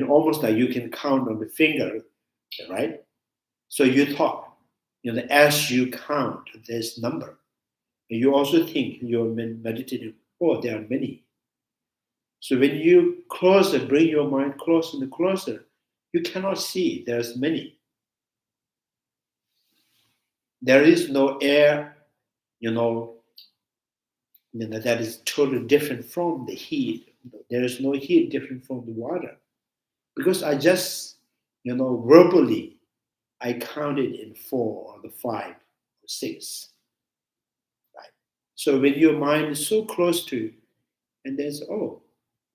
Speaker 4: almost like you can count on the finger, right? So you thought, as you count this number, and you also think you're meditating, oh, there are many. So when you bring your mind closer and closer, you cannot see there's many. There is no air, that is totally different from the heat. There is no heat different from the water. Because I just, verbally, I counted in 4 or the 5 or 6. Right? So when your mind is so close to, and there's, oh,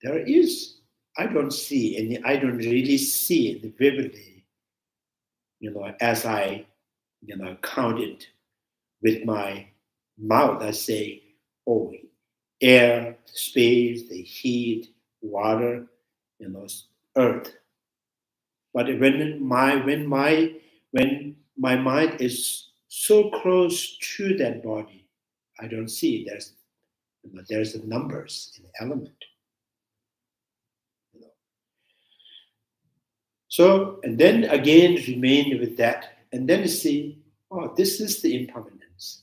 Speaker 4: there is, I don't really see it vividly, as I count it with my mouth. I say, oh, air, space, the heat, water, earth. But when my mind is so close to that body, I don't see there's the numbers in the element. So, and then again remain with that, and then see, oh, this is the impermanence.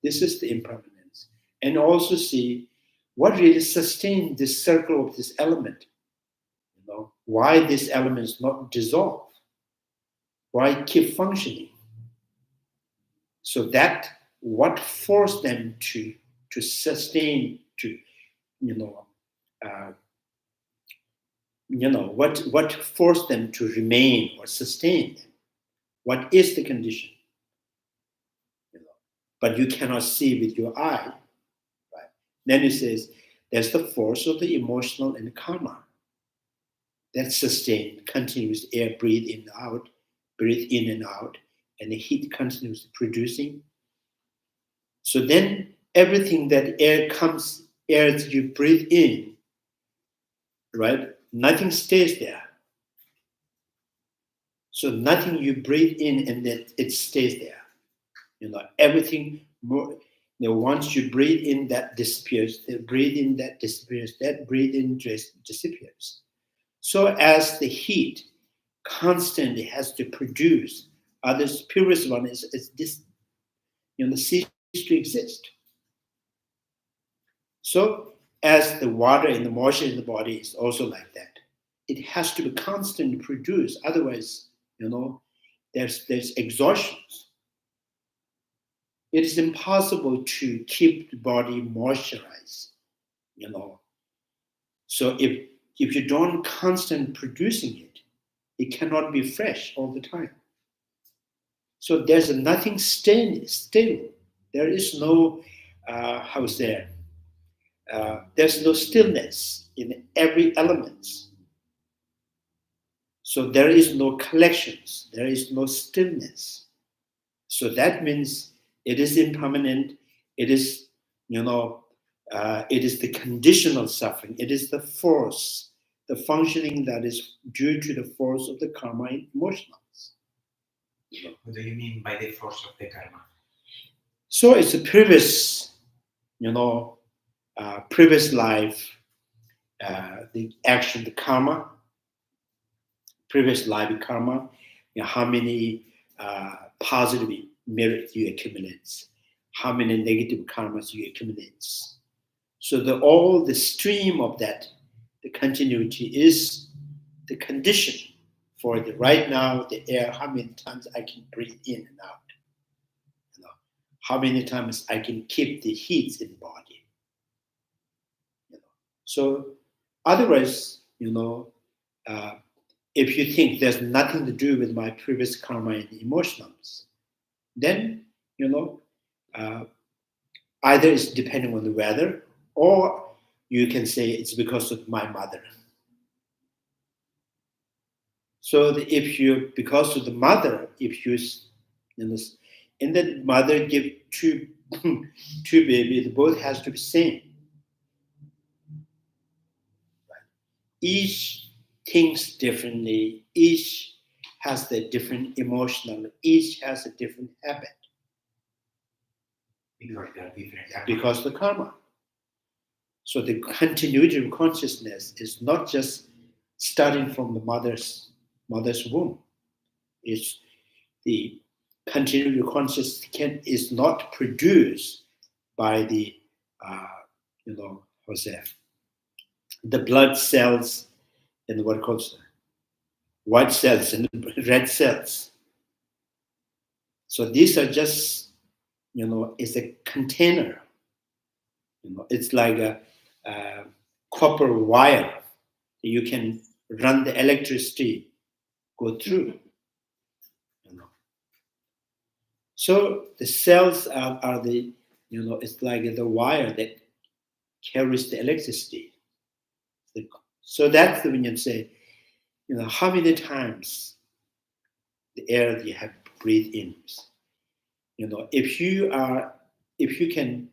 Speaker 4: This is the impermanence. And also see what really sustains this circle of this element. Why this element is not dissolved. Why keep functioning. So that what forced them to sustain, to what forced them to remain or sustain them? What is the condition? But you cannot see with your eye, right? Then it says there's the force of the emotional and the karma that sustain continuous air, breathe in and out, and the heat continues producing. So then everything that air that you breathe in, right? Nothing stays there. So nothing you breathe in and then it stays there. Everything more. Once you breathe in, that disappears. Breathe in, that disappears. That breathe in disappears. So as the heat constantly has to produce, others purest one is this, cease to exist. So as the water and the moisture in the body is also like that. It has to be constantly produced. Otherwise, there's exhaustion. It is impossible to keep the body moisturized, So if you don't constantly producing it, it cannot be fresh all the time. So there's nothing stable. There is no, there's no stillness in every element. So there is no collections. There is no stillness. So that means it is impermanent. It is, it is the conditional suffering. It is the force, the functioning that is due to the force of the karma and emotionals.
Speaker 5: What do you mean by the force of the karma?
Speaker 4: So it's a previous, previous life, the action, the karma, previous life karma, how many positive merit you accumulate, how many negative karmas you accumulate. So all the stream of that, the continuity is the condition for the right now, the air, how many times I can breathe in and out. How many times I can keep the heat in the body. So otherwise, if you think there's nothing to do with my previous karma and emotions, then, either it's depending on the weather, or you can say it's because of my mother. So because of the mother, if you, and then mother give two babies, both has to be same. Right? Each thinks differently, each has the different emotional, each has a different habit.
Speaker 5: Because they are different.
Speaker 4: Because the karma. So the continuity of consciousness is not just starting from the mother's womb. It's the continuity of consciousness is not produced by the the blood cells and what calls white cells and red cells. So these are just, it's a container. It's like a copper wire. You can run the electricity go through. So the cells are the, it's like the wire that carries the electricity. So that's when you say, how many times the air you have breathe in. If you can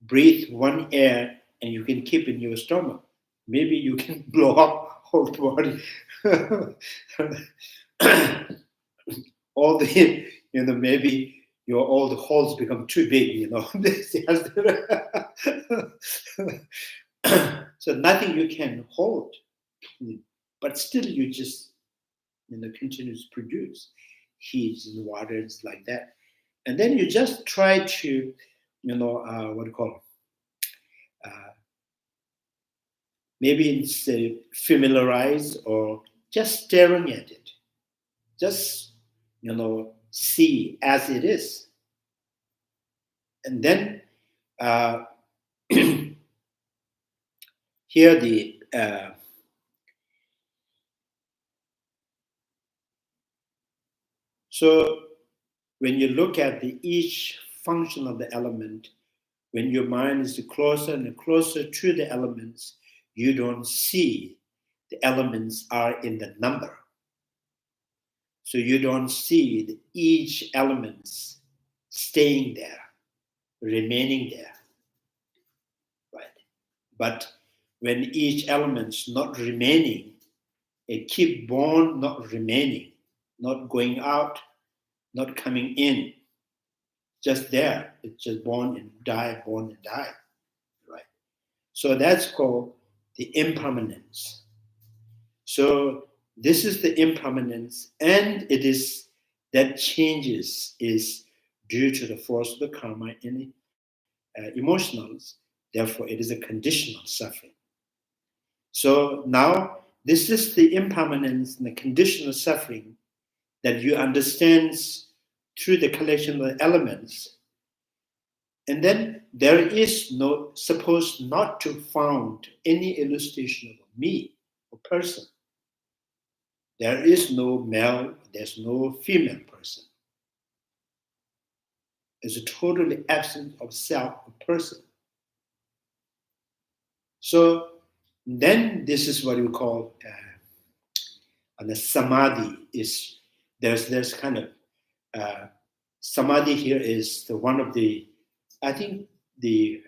Speaker 4: breathe one air and you can keep in your stomach, maybe you can blow up whole body. All the, maybe all the holes become too big, So nothing you can hold, but still you just, continue to produce heat and water and like that. And then you just try to, maybe it's familiarize or just staring at it. Just, see as it is. And then here the so when you look at each function of the element, when your mind is closer and closer to the elements, you don't see the elements are in the number. So you don't see each elements staying there, remaining there, right? But when each element's not remaining, it keep born, not remaining, not going out, not coming in, just there. It's just born and die, right? So that's called the impermanence. So this is the impermanence, and it is that changes is due to the force of the karma in emotionals. Therefore, it is a conditional suffering. So now this is the impermanence and the conditional suffering that you understand through the collection of the elements. And then there is no supposed not to found any illustration of me or person. There is no male, there's no female person. There's a totally absence of self or person. So then this is what we call the samadhi. Is there's kind of samadhi here is the one of the, I think the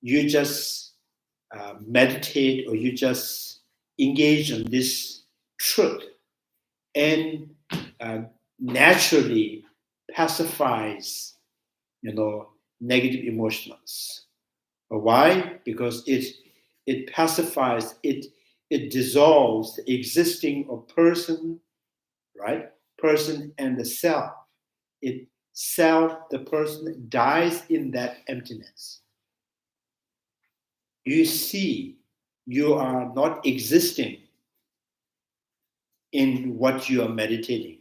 Speaker 4: you just meditate or you just engage in this truth and naturally pacifies, negative emotions. Why? Because it pacifies, it dissolves the existing of person, right? Person and the self. The person dies in that emptiness. You see, you are not existing in what you are meditating.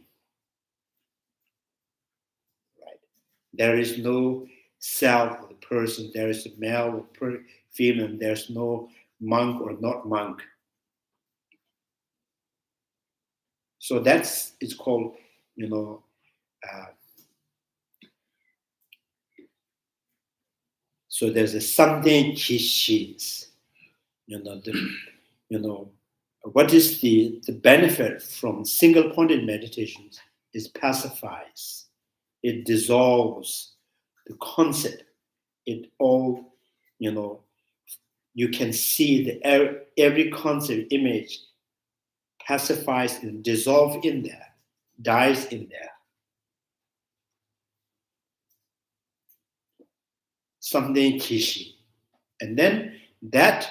Speaker 4: Right? There is no self of the person. There is a male or female. There's no monk or not monk. So it's called, so there's a something kishis. What is the benefit from single-pointed meditations is pacifies. It dissolves the concept. It all, you can see every concept image pacifies and dissolves in there, dies in there. Something kishi. And then that,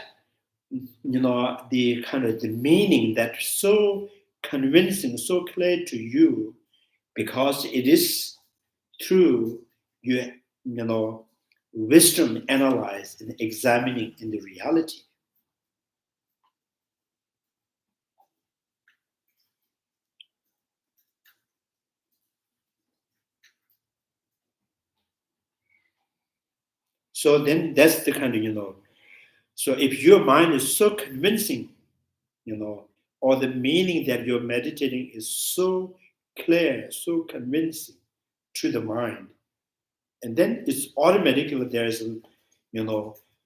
Speaker 4: the kind of the meaning that's so convincing, so clear to you, because it is through your, wisdom analyzed and examining in the reality. So then that's the kind of, so if your mind is so convincing, or the meaning that you're meditating is so clear, so convincing to the mind, and then it's automatically there's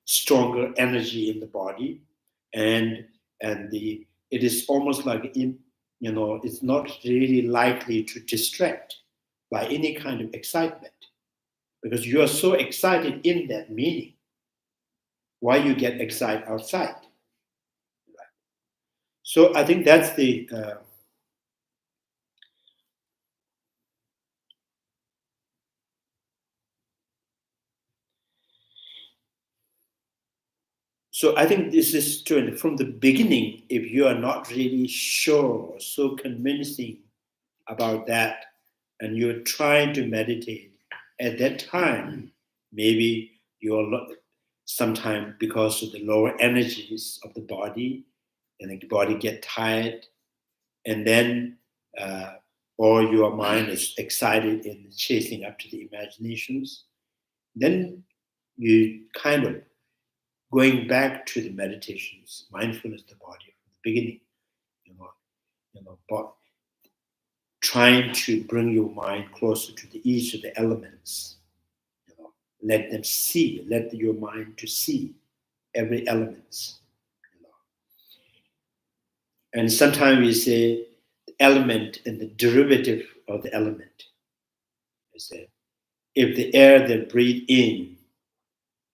Speaker 4: stronger energy in the body, and it is almost like it's not really likely to distract by any kind of excitement, because you are so excited in that meaning. Why you get excited outside? Right? So I think that's the so I think this is true. From the beginning, if you are not really sure, so convincing about that, and you're trying to meditate, at that time, maybe you're sometimes because of the lower energies of the body, and the body get tired, and then or your mind is excited in chasing up to the imaginations, then you kind of going back to the meditations, mindfulness of the body from the beginning, but trying to bring your mind closer to each of the elements. Let them see, let your mind to see every element. And sometimes we say the element and the derivative of the element. I say, if the air that breathe in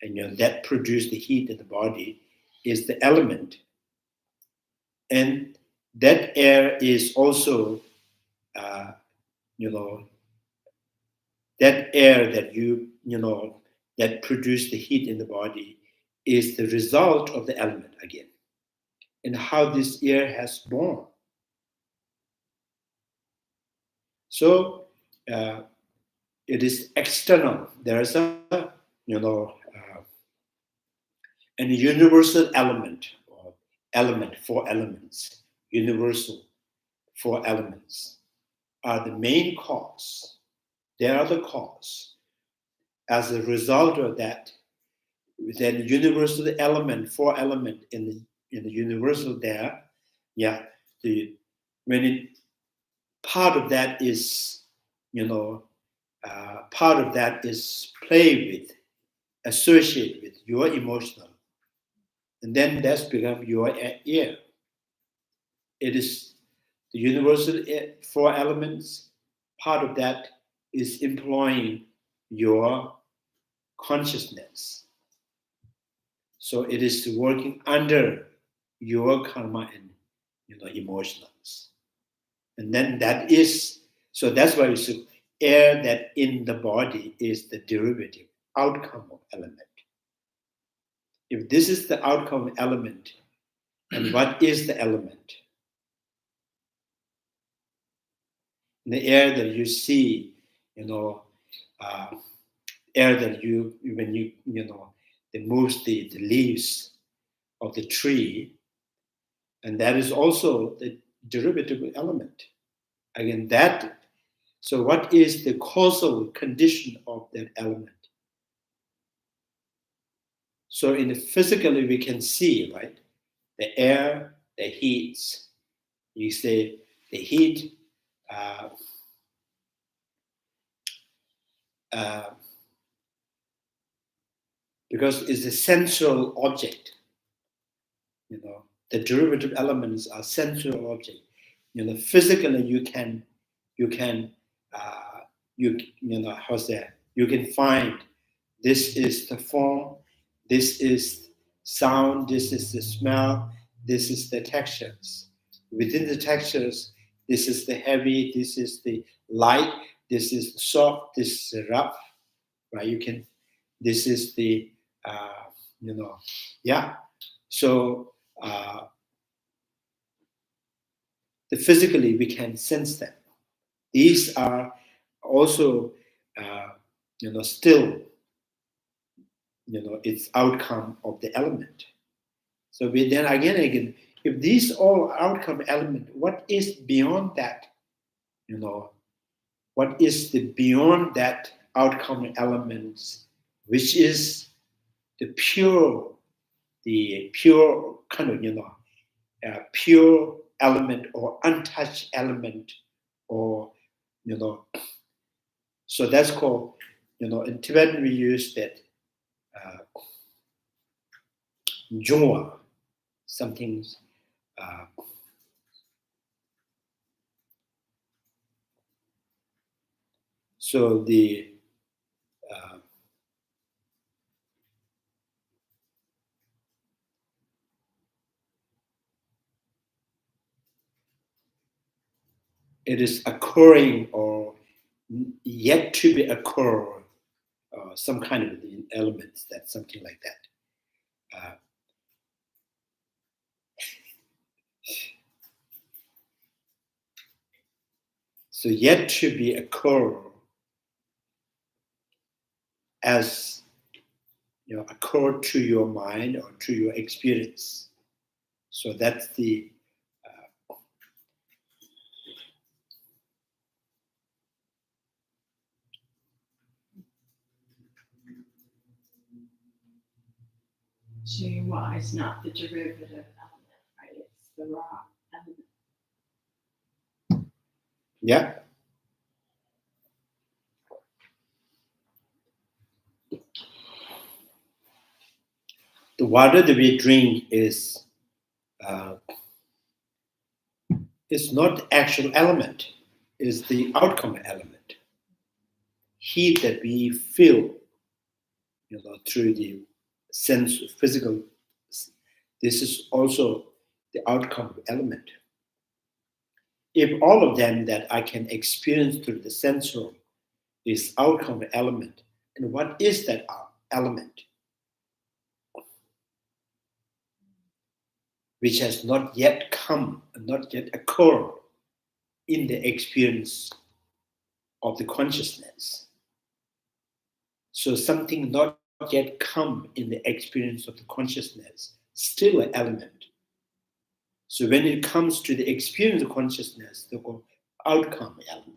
Speaker 4: and that produce the heat in the body is the element, and that air is also that air that that produce the heat in the body is the result of the element again, and how this air has born. So it is external. There is a an universal element, or element, four elements, universal four elements are the main cause. They are the cause. As a result of that, then universal element, four element in the universal there, part of that is, part of that is play with, associate with your emotional, and then that's become your ear. It is the universal four elements. Part of that is employing your consciousness. So it is working under your karma and emotions. And then that is, so that's why we say air that in the body is the derivative outcome of element. If this is the outcome of element, and what is the element? The air that you see, air that when it moves the leaves of the tree, and that is also the derivative element. Again, so what is the causal condition of that element? So in the physically we can see, right? The air, the heats. You say the heat because it's a central object. The derivative elements are central object. Physically you can how's that? You can find this is the form, this is sound, this is the smell, this is the textures. Within the textures, this is the heavy, this is the light, this is the soft, this is the rough, right? This is the, So the physically we can sense them. These are also, still, it's outcome of the element. So we then again, if these all outcome element, what is beyond that? What is the beyond that outcome elements, which is the pure kind of, pure element or untouched element, or so that's called, in Tibetan we use that jungwa, something So the it is occurring or yet to be occur, some kind of elements, that something like that. So yet to be occur as occur to your mind or to your experience. So that's the
Speaker 3: G-Y is not the derivative element, right? It's the raw element.
Speaker 4: yeah. The water that we drink is not the actual element, is the outcome element. Heat that we feel, through the sense of physical, this is also the outcome element. If all of them that I can experience through the sensual is outcome element, and what is that element? Which has not yet come, not yet occurred in the experience of the consciousness. So something not yet come in the experience of the consciousness, still an element. So when it comes to the experience of consciousness, they call outcome element.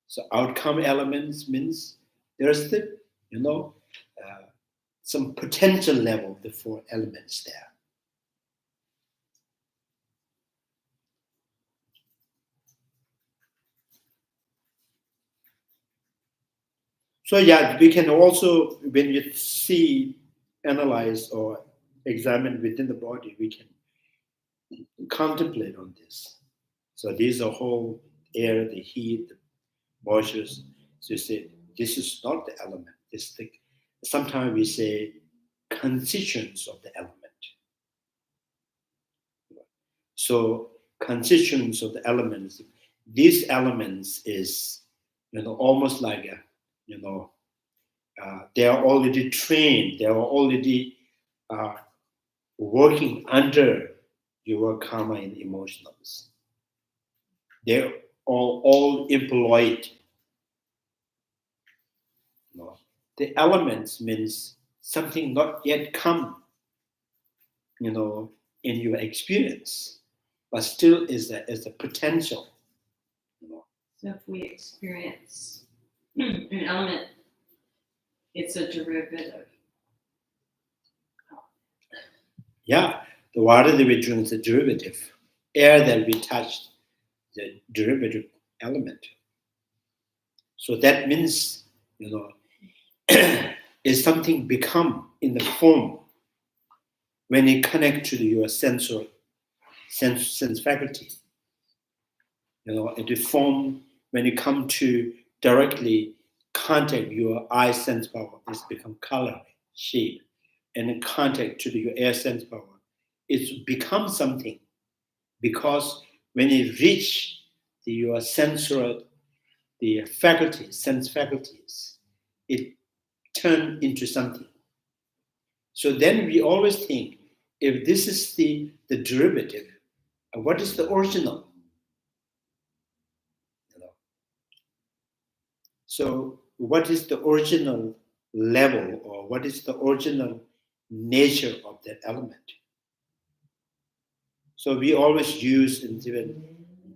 Speaker 4: So outcome elements means there's the, some potential level of the four elements there. So yeah, we can also, when you see, analyze or examine within the body, we can contemplate on this. So these are whole air, the heat, the moistures. So you say, this is not the element. Sometimes we say constituents of the element. So constituents of the elements, these elements is, almost like a, they are already trained, they are already working under your karma and emotionals. They're all employed. The elements means something not yet come, in your experience, but still is a potential.
Speaker 3: So if we experience an element, it's a derivative.
Speaker 4: Yeah, the water that we drink is a derivative. Air that we touch, the derivative element. So that means, is something become in the form when it connect to your sense faculty. It form when it come to directly contact your eye sense power, it's become color, shape, and in contact to your air sense power, it's become something, because when it reach your sensual, the faculties, sense faculties, it turn into something. So then we always think, if this is the derivative, what is the original? So what is the original level, or what is the original nature of that element? So we always use in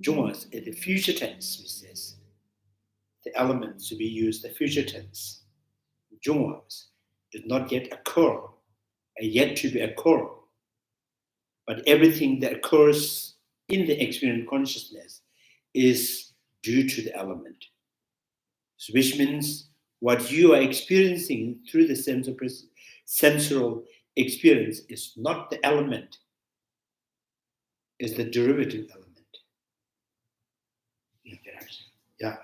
Speaker 4: Zhuang's in the future tense, which says the elements we use the future tense. Zhuang's did not yet occur, and yet to be occur. But everything that occurs in the experience consciousness is due to the element. So which means what you are experiencing through the sensual experience is not the element, is the derivative element. Yeah.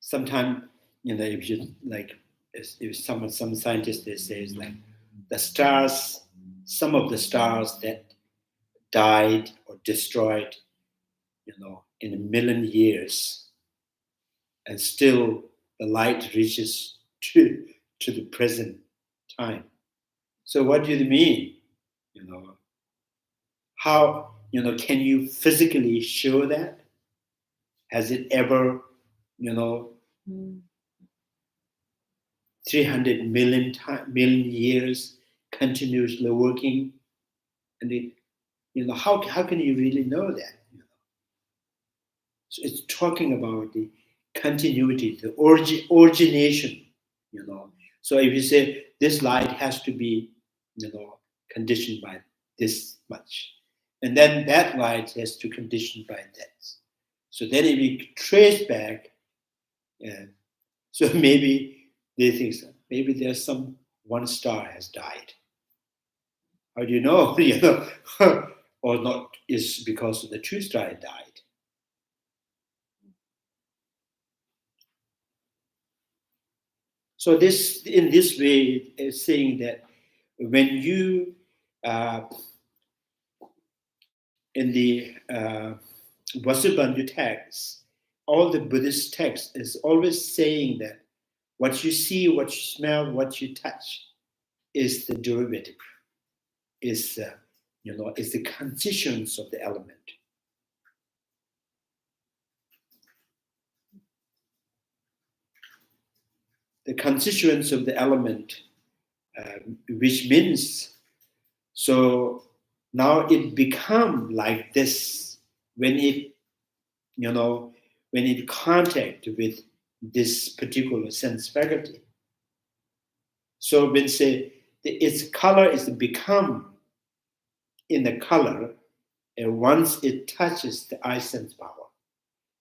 Speaker 4: sometimes, if you like, if some scientists they say is like the stars, some of the stars that died or destroyed, in a million years, and still the light reaches to the present time. So what do you mean? How can you physically show that? Has it ever, 300 million years continuously working? And it, how can you really know that? So it's talking about the continuity, the origination, So if you say this light has to be, conditioned by this much, and then that light has to condition by that. So then if you trace back, so maybe they think maybe there's one star has died. How do you know? Or not is because the two star died. So this, in this way, is saying that when you in the Vasubandhu text, all the Buddhist text is always saying that what you see, what you smell, what you touch is the derivative, is is the constituents of the element. The constituents of the element, which means, so now it become like this when it, when it contact with this particular sense faculty. So when say its color is become in the color, and once it touches the eye sense power,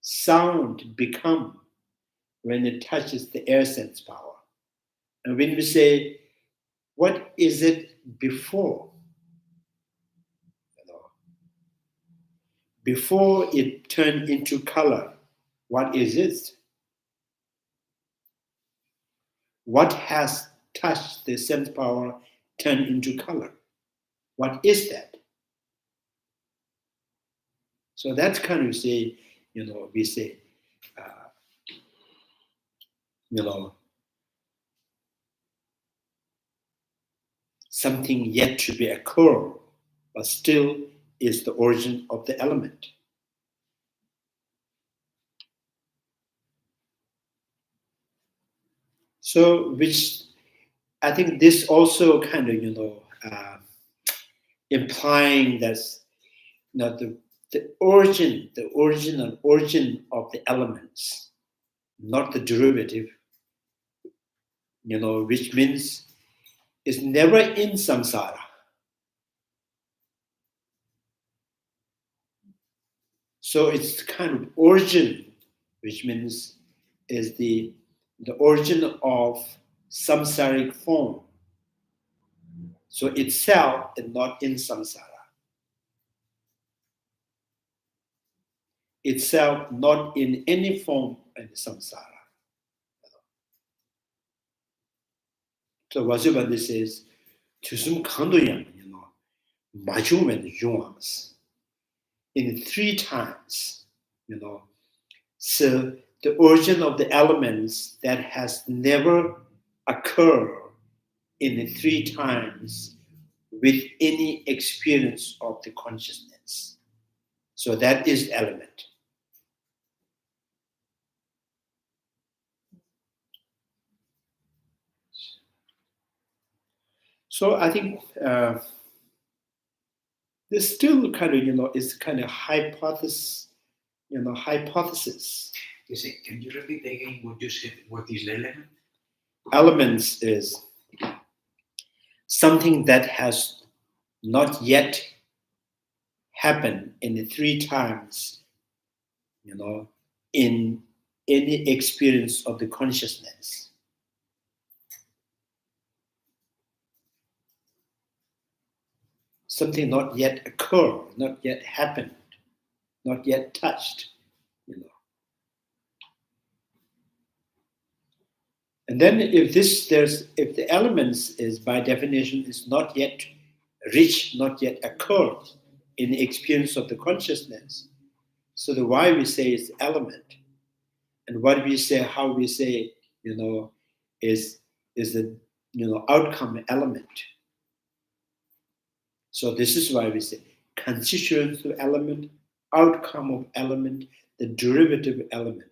Speaker 4: sound become when it touches the air sense power. And when we say, what is it before? Before it turned into color, what is it? What has touched the sense power turned into color? What is that? So that's kind of say, we say, something yet to be occur, but still is the origin of the element. So, which I think this also kind of, implying that the origin of the elements, not the derivative, which means it's never in samsara. So it's kind of origin, which means is the origin of samsaric form. So itself is not in samsara. Itself not in any form in samsara. So Vasubandhu says, Tusum Kandoyan, Majumen Yuans. In 3 times, so the origin of the elements that has never occurred in the 3 times with any experience of the consciousness. So that is element. So I think there's still kind of, is kind of hypothesis. Hypothesis.
Speaker 5: Can you repeat again what you said? What is the element?
Speaker 4: Elements is something that has not yet happened in the 3 times, in any experience of the consciousness. Something not yet occurred, not yet happened, not yet touched, And then if the elements is by definition is not yet reached, not yet occurred in the experience of the consciousness, so the why we say is element, and what we say, how we say, is the outcome element. So this is why we say constituent of element, outcome of element, the derivative element.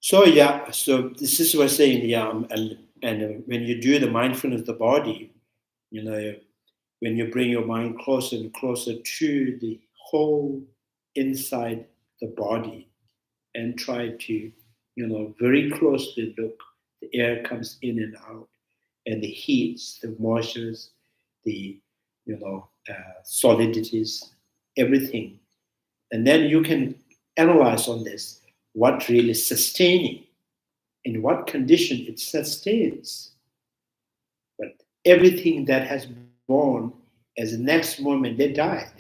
Speaker 4: So so this is what I'm saying, and when you do the mindfulness of the body, when you bring your mind closer and closer to the whole inside the body, and try to, very closely look, the air comes in and out, and the heats, the moistures, the, solidities, everything, and then you can analyze on this what really is sustaining, in what condition it sustains. But everything that has born as the next moment, they die.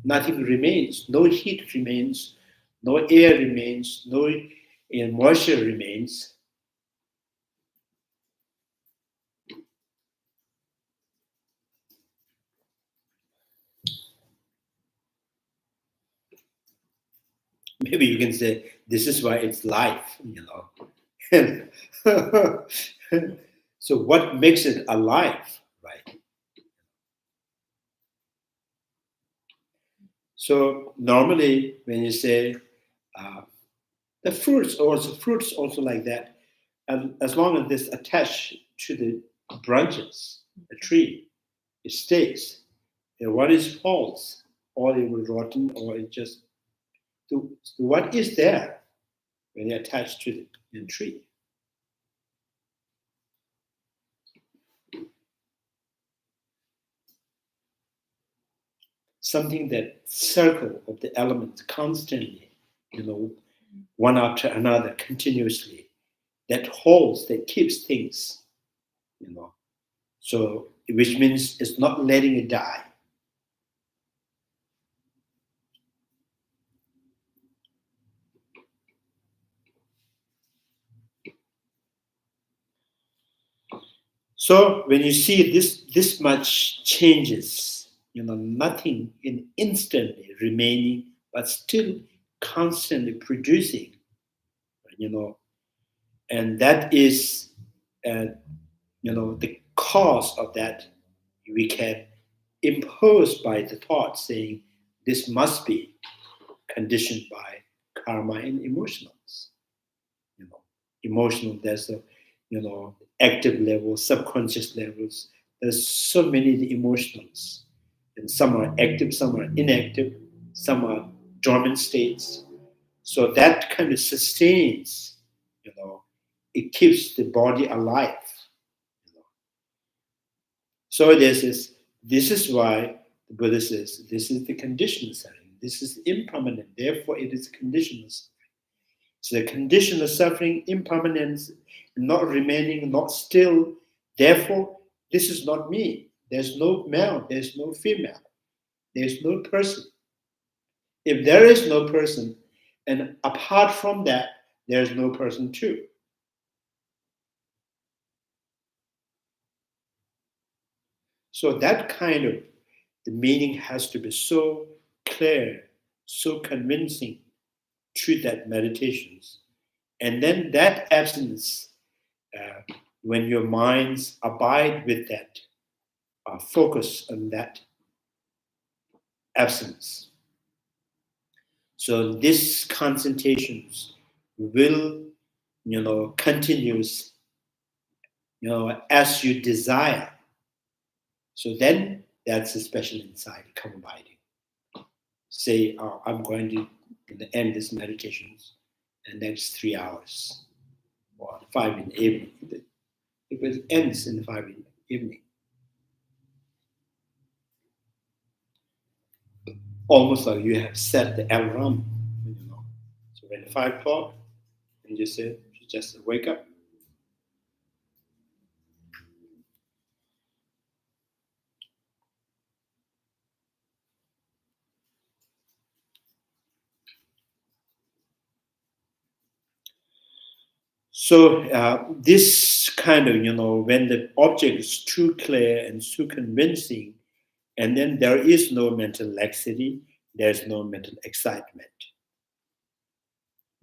Speaker 4: Nothing remains. No heat remains. No air remains. No moisture remains. Maybe you can say this is why it's life, So what makes it alive, right? So normally when you say the fruits also like that, and as long as it's attached to the branches, the tree, it stays. And what is false, or it will rotten, or it just what is there when you're attached to the tree? Something that circle of the elements constantly, one after another, continuously, that holds, that keeps things, So, which means it's not letting it die. So when you see this much changes, nothing in instantly remaining, but still constantly producing, and that is, the cause of that we can impose by the thought saying this must be conditioned by karma and emotionals. Emotional, there's a, active level, subconscious levels. There's so many emotionals, and some are active, some are inactive, some are dormant states. So that kind of sustains, it keeps the body alive. So this is why the Buddha says this is the conditional suffering. This is impermanent. Therefore, it is conditional suffering. So the conditional suffering, impermanence, not remaining, not still. Therefore, this is not me. There's no male. There's no female. There's no person. If there is no person, and apart from that, there's no person too. So that kind of the meaning has to be so clear, so convincing to that meditations. And then that absence, when your minds abide with that, focus on that absence. So these concentrations will, continues, as you desire. So then that's a special insight, come abiding. Say, I'm going to end this meditations in the next 3 hours or 5 in the evening. It ends in 5 in the evening. almost like you have set the alarm, you know. So when 5 o'clock, and you say, you just wake up. So this kind of, you know, when the object is too clear and too convincing, and then there is no mental laxity, there's no mental excitement.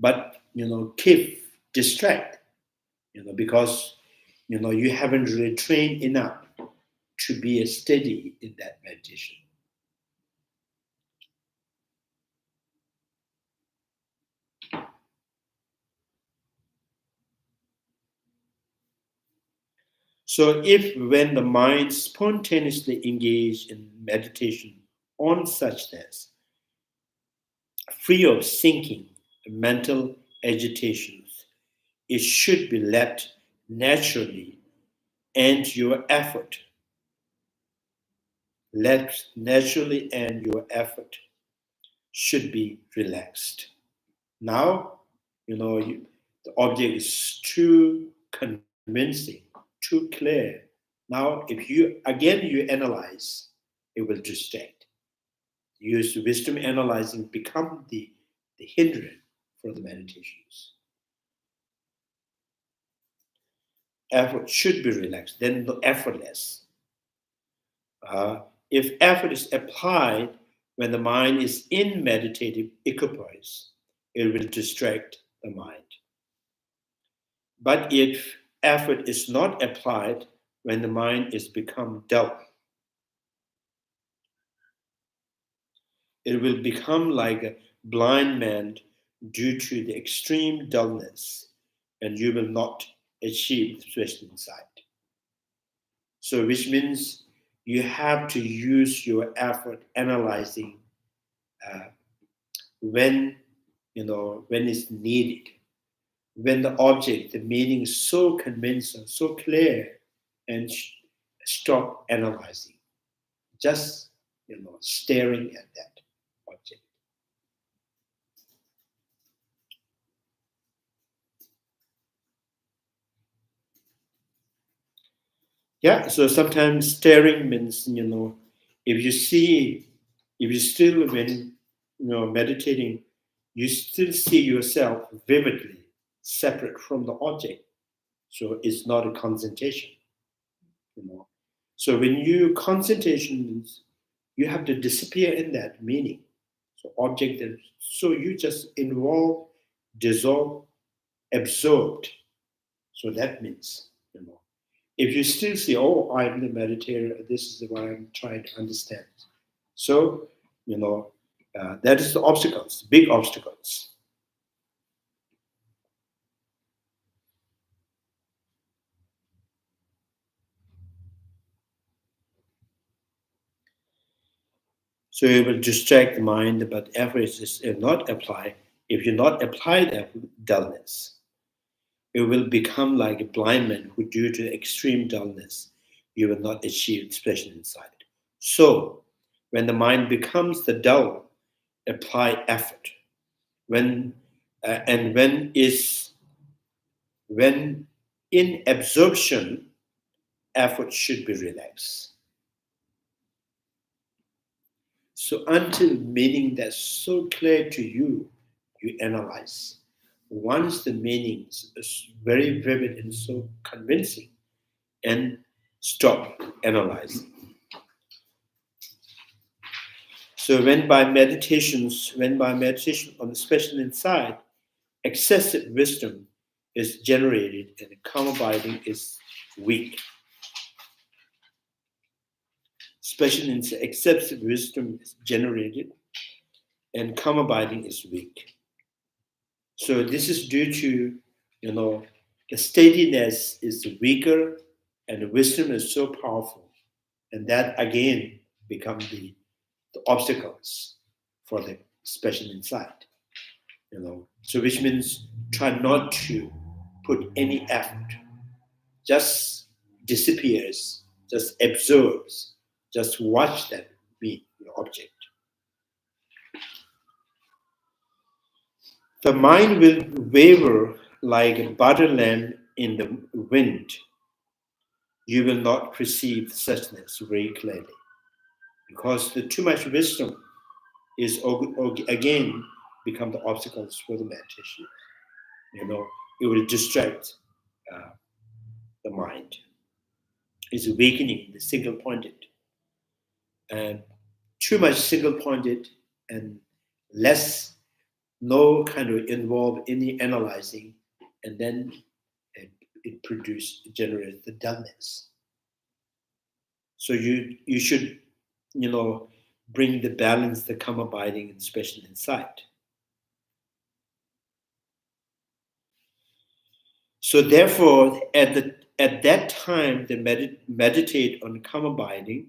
Speaker 4: But, you know, keep distract, you know, because, you know, you haven't really trained enough to be steady in that meditation. So if when the mind spontaneously engage in meditation on suchness, free of thinking, mental agitations, it should be left naturally, and your effort, let naturally, and your effort should be relaxed. Now, you know, the object is too convincing, too clear. Now, if you analyze, it will distract. Use wisdom analyzing become the hindrance for the meditations. Effort should be relaxed, then the effortless. If effort is applied when the mind is in meditative equipoise, it will distract the mind. But if effort is not applied when the mind is become dull, it will become like a blind man due to the extreme dullness, and you will not achieve the special insight. So, which means you have to use your effort analyzing uh, when, you know, when it's needed, when the object, the meaning is so convincing, so clear, and stop analyzing, just, you know, staring at that object. Yeah, so sometimes staring means, you know, if you see, if you still, when, you know, meditating, you still see yourself vividly separate from the object. So it's not a concentration, you know. So when you concentration means you have to disappear in that meaning. So object, so you just involve, dissolve, absorbed. So that means, you know, if you still see, oh, I'm the meditator, this is what I'm trying to understand. So, you know, that is the obstacles, big obstacles. So it will distract the mind, but effort is not applied. If you not apply that dullness, it will become like a blind man who, due to extreme dullness, you will not achieve special insight. So, when the mind becomes the dull, apply effort. When and when in absorption, effort should be relaxed. So until meaning that's so clear to you, you analyze. Once the meaning is very vivid and so convincing, and stop analyzing. So when by meditation on the special insight, excessive wisdom is generated and calm abiding is weak. Special insight, excessive wisdom is generated and calm abiding is weak. So this is due to, you know, the steadiness is weaker and the wisdom is so powerful. And that again become the obstacles for the special insight. You know, so which means try not to put any effort, just disappears, just absorbs, just watch that be the object. The mind will waver like a butterland in the wind. You will not perceive suchness very clearly, because the too much wisdom is again become the obstacles for the meditation. It will distract the mind. It's awakening the single-pointed, and too much single-pointed and less, no kind of involve any analyzing, and then it generates the dullness. So you should, bring the balance, the calm abiding, and special insight. So therefore, at that time, they meditate on calm abiding.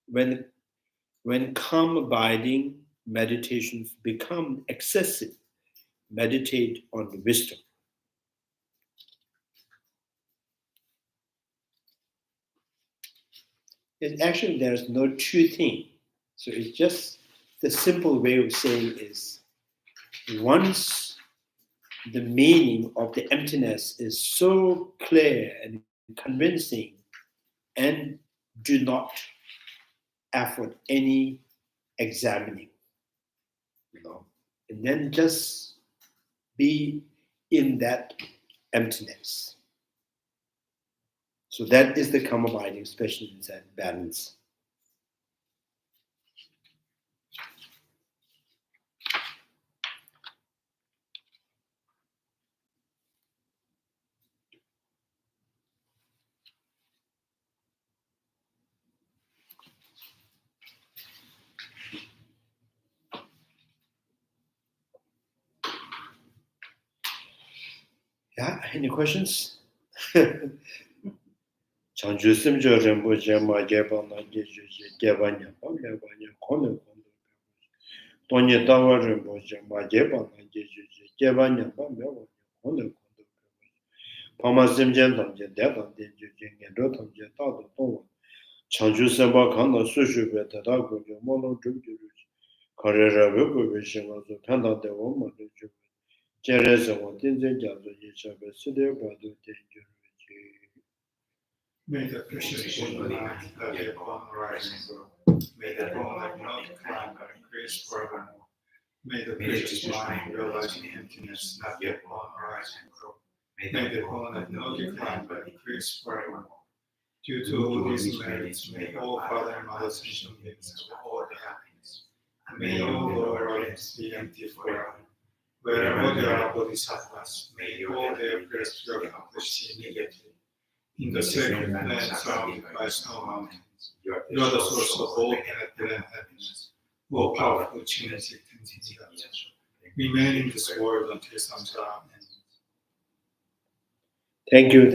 Speaker 4: When calm abiding meditations become excessive, meditate on the wisdom. Actually, there's no true thing. So it's just the simple way of saying is, once the meaning of the emptiness is so clear and convincing, and do not afford any examining, and then just be in that emptiness. So that is the calm abiding, especially in that balance. Yeah, any questions? Chanju simjo rembo jema geba na geju geba nya pa geba nya kono kono. Tonye tawa rembo jema geba na geju geba nya pa geba nya kono kono. Pama simjen tamje deba denju jenge do tamje ta do towa. Chanju semba kana sushu be ta da go jo mono jubju. Karera be go be shema zo panda de wo mo de ju. Jereza wo tinje jazo yisha be side ba do denju.
Speaker 2: May the precious Buddha light that the upon rise and grow. May the dawn of not climb but increase forevermore. May the precious mind realize the emptiness not yet upon rise and grow. May the dawn of not decline but increase forevermore. Due to all these merits, may all father and mother sentient beings have all the happiness. And may all lower realms be empty forever. Wherever there are bodhisattvas, may all their prayers be accomplished immediately. In the sacred land surrounded by snow mountains, you are the source of all penetrant happiness, all powerful Chinese tendencies. Remain in this world until samsara ends.
Speaker 4: Thank you.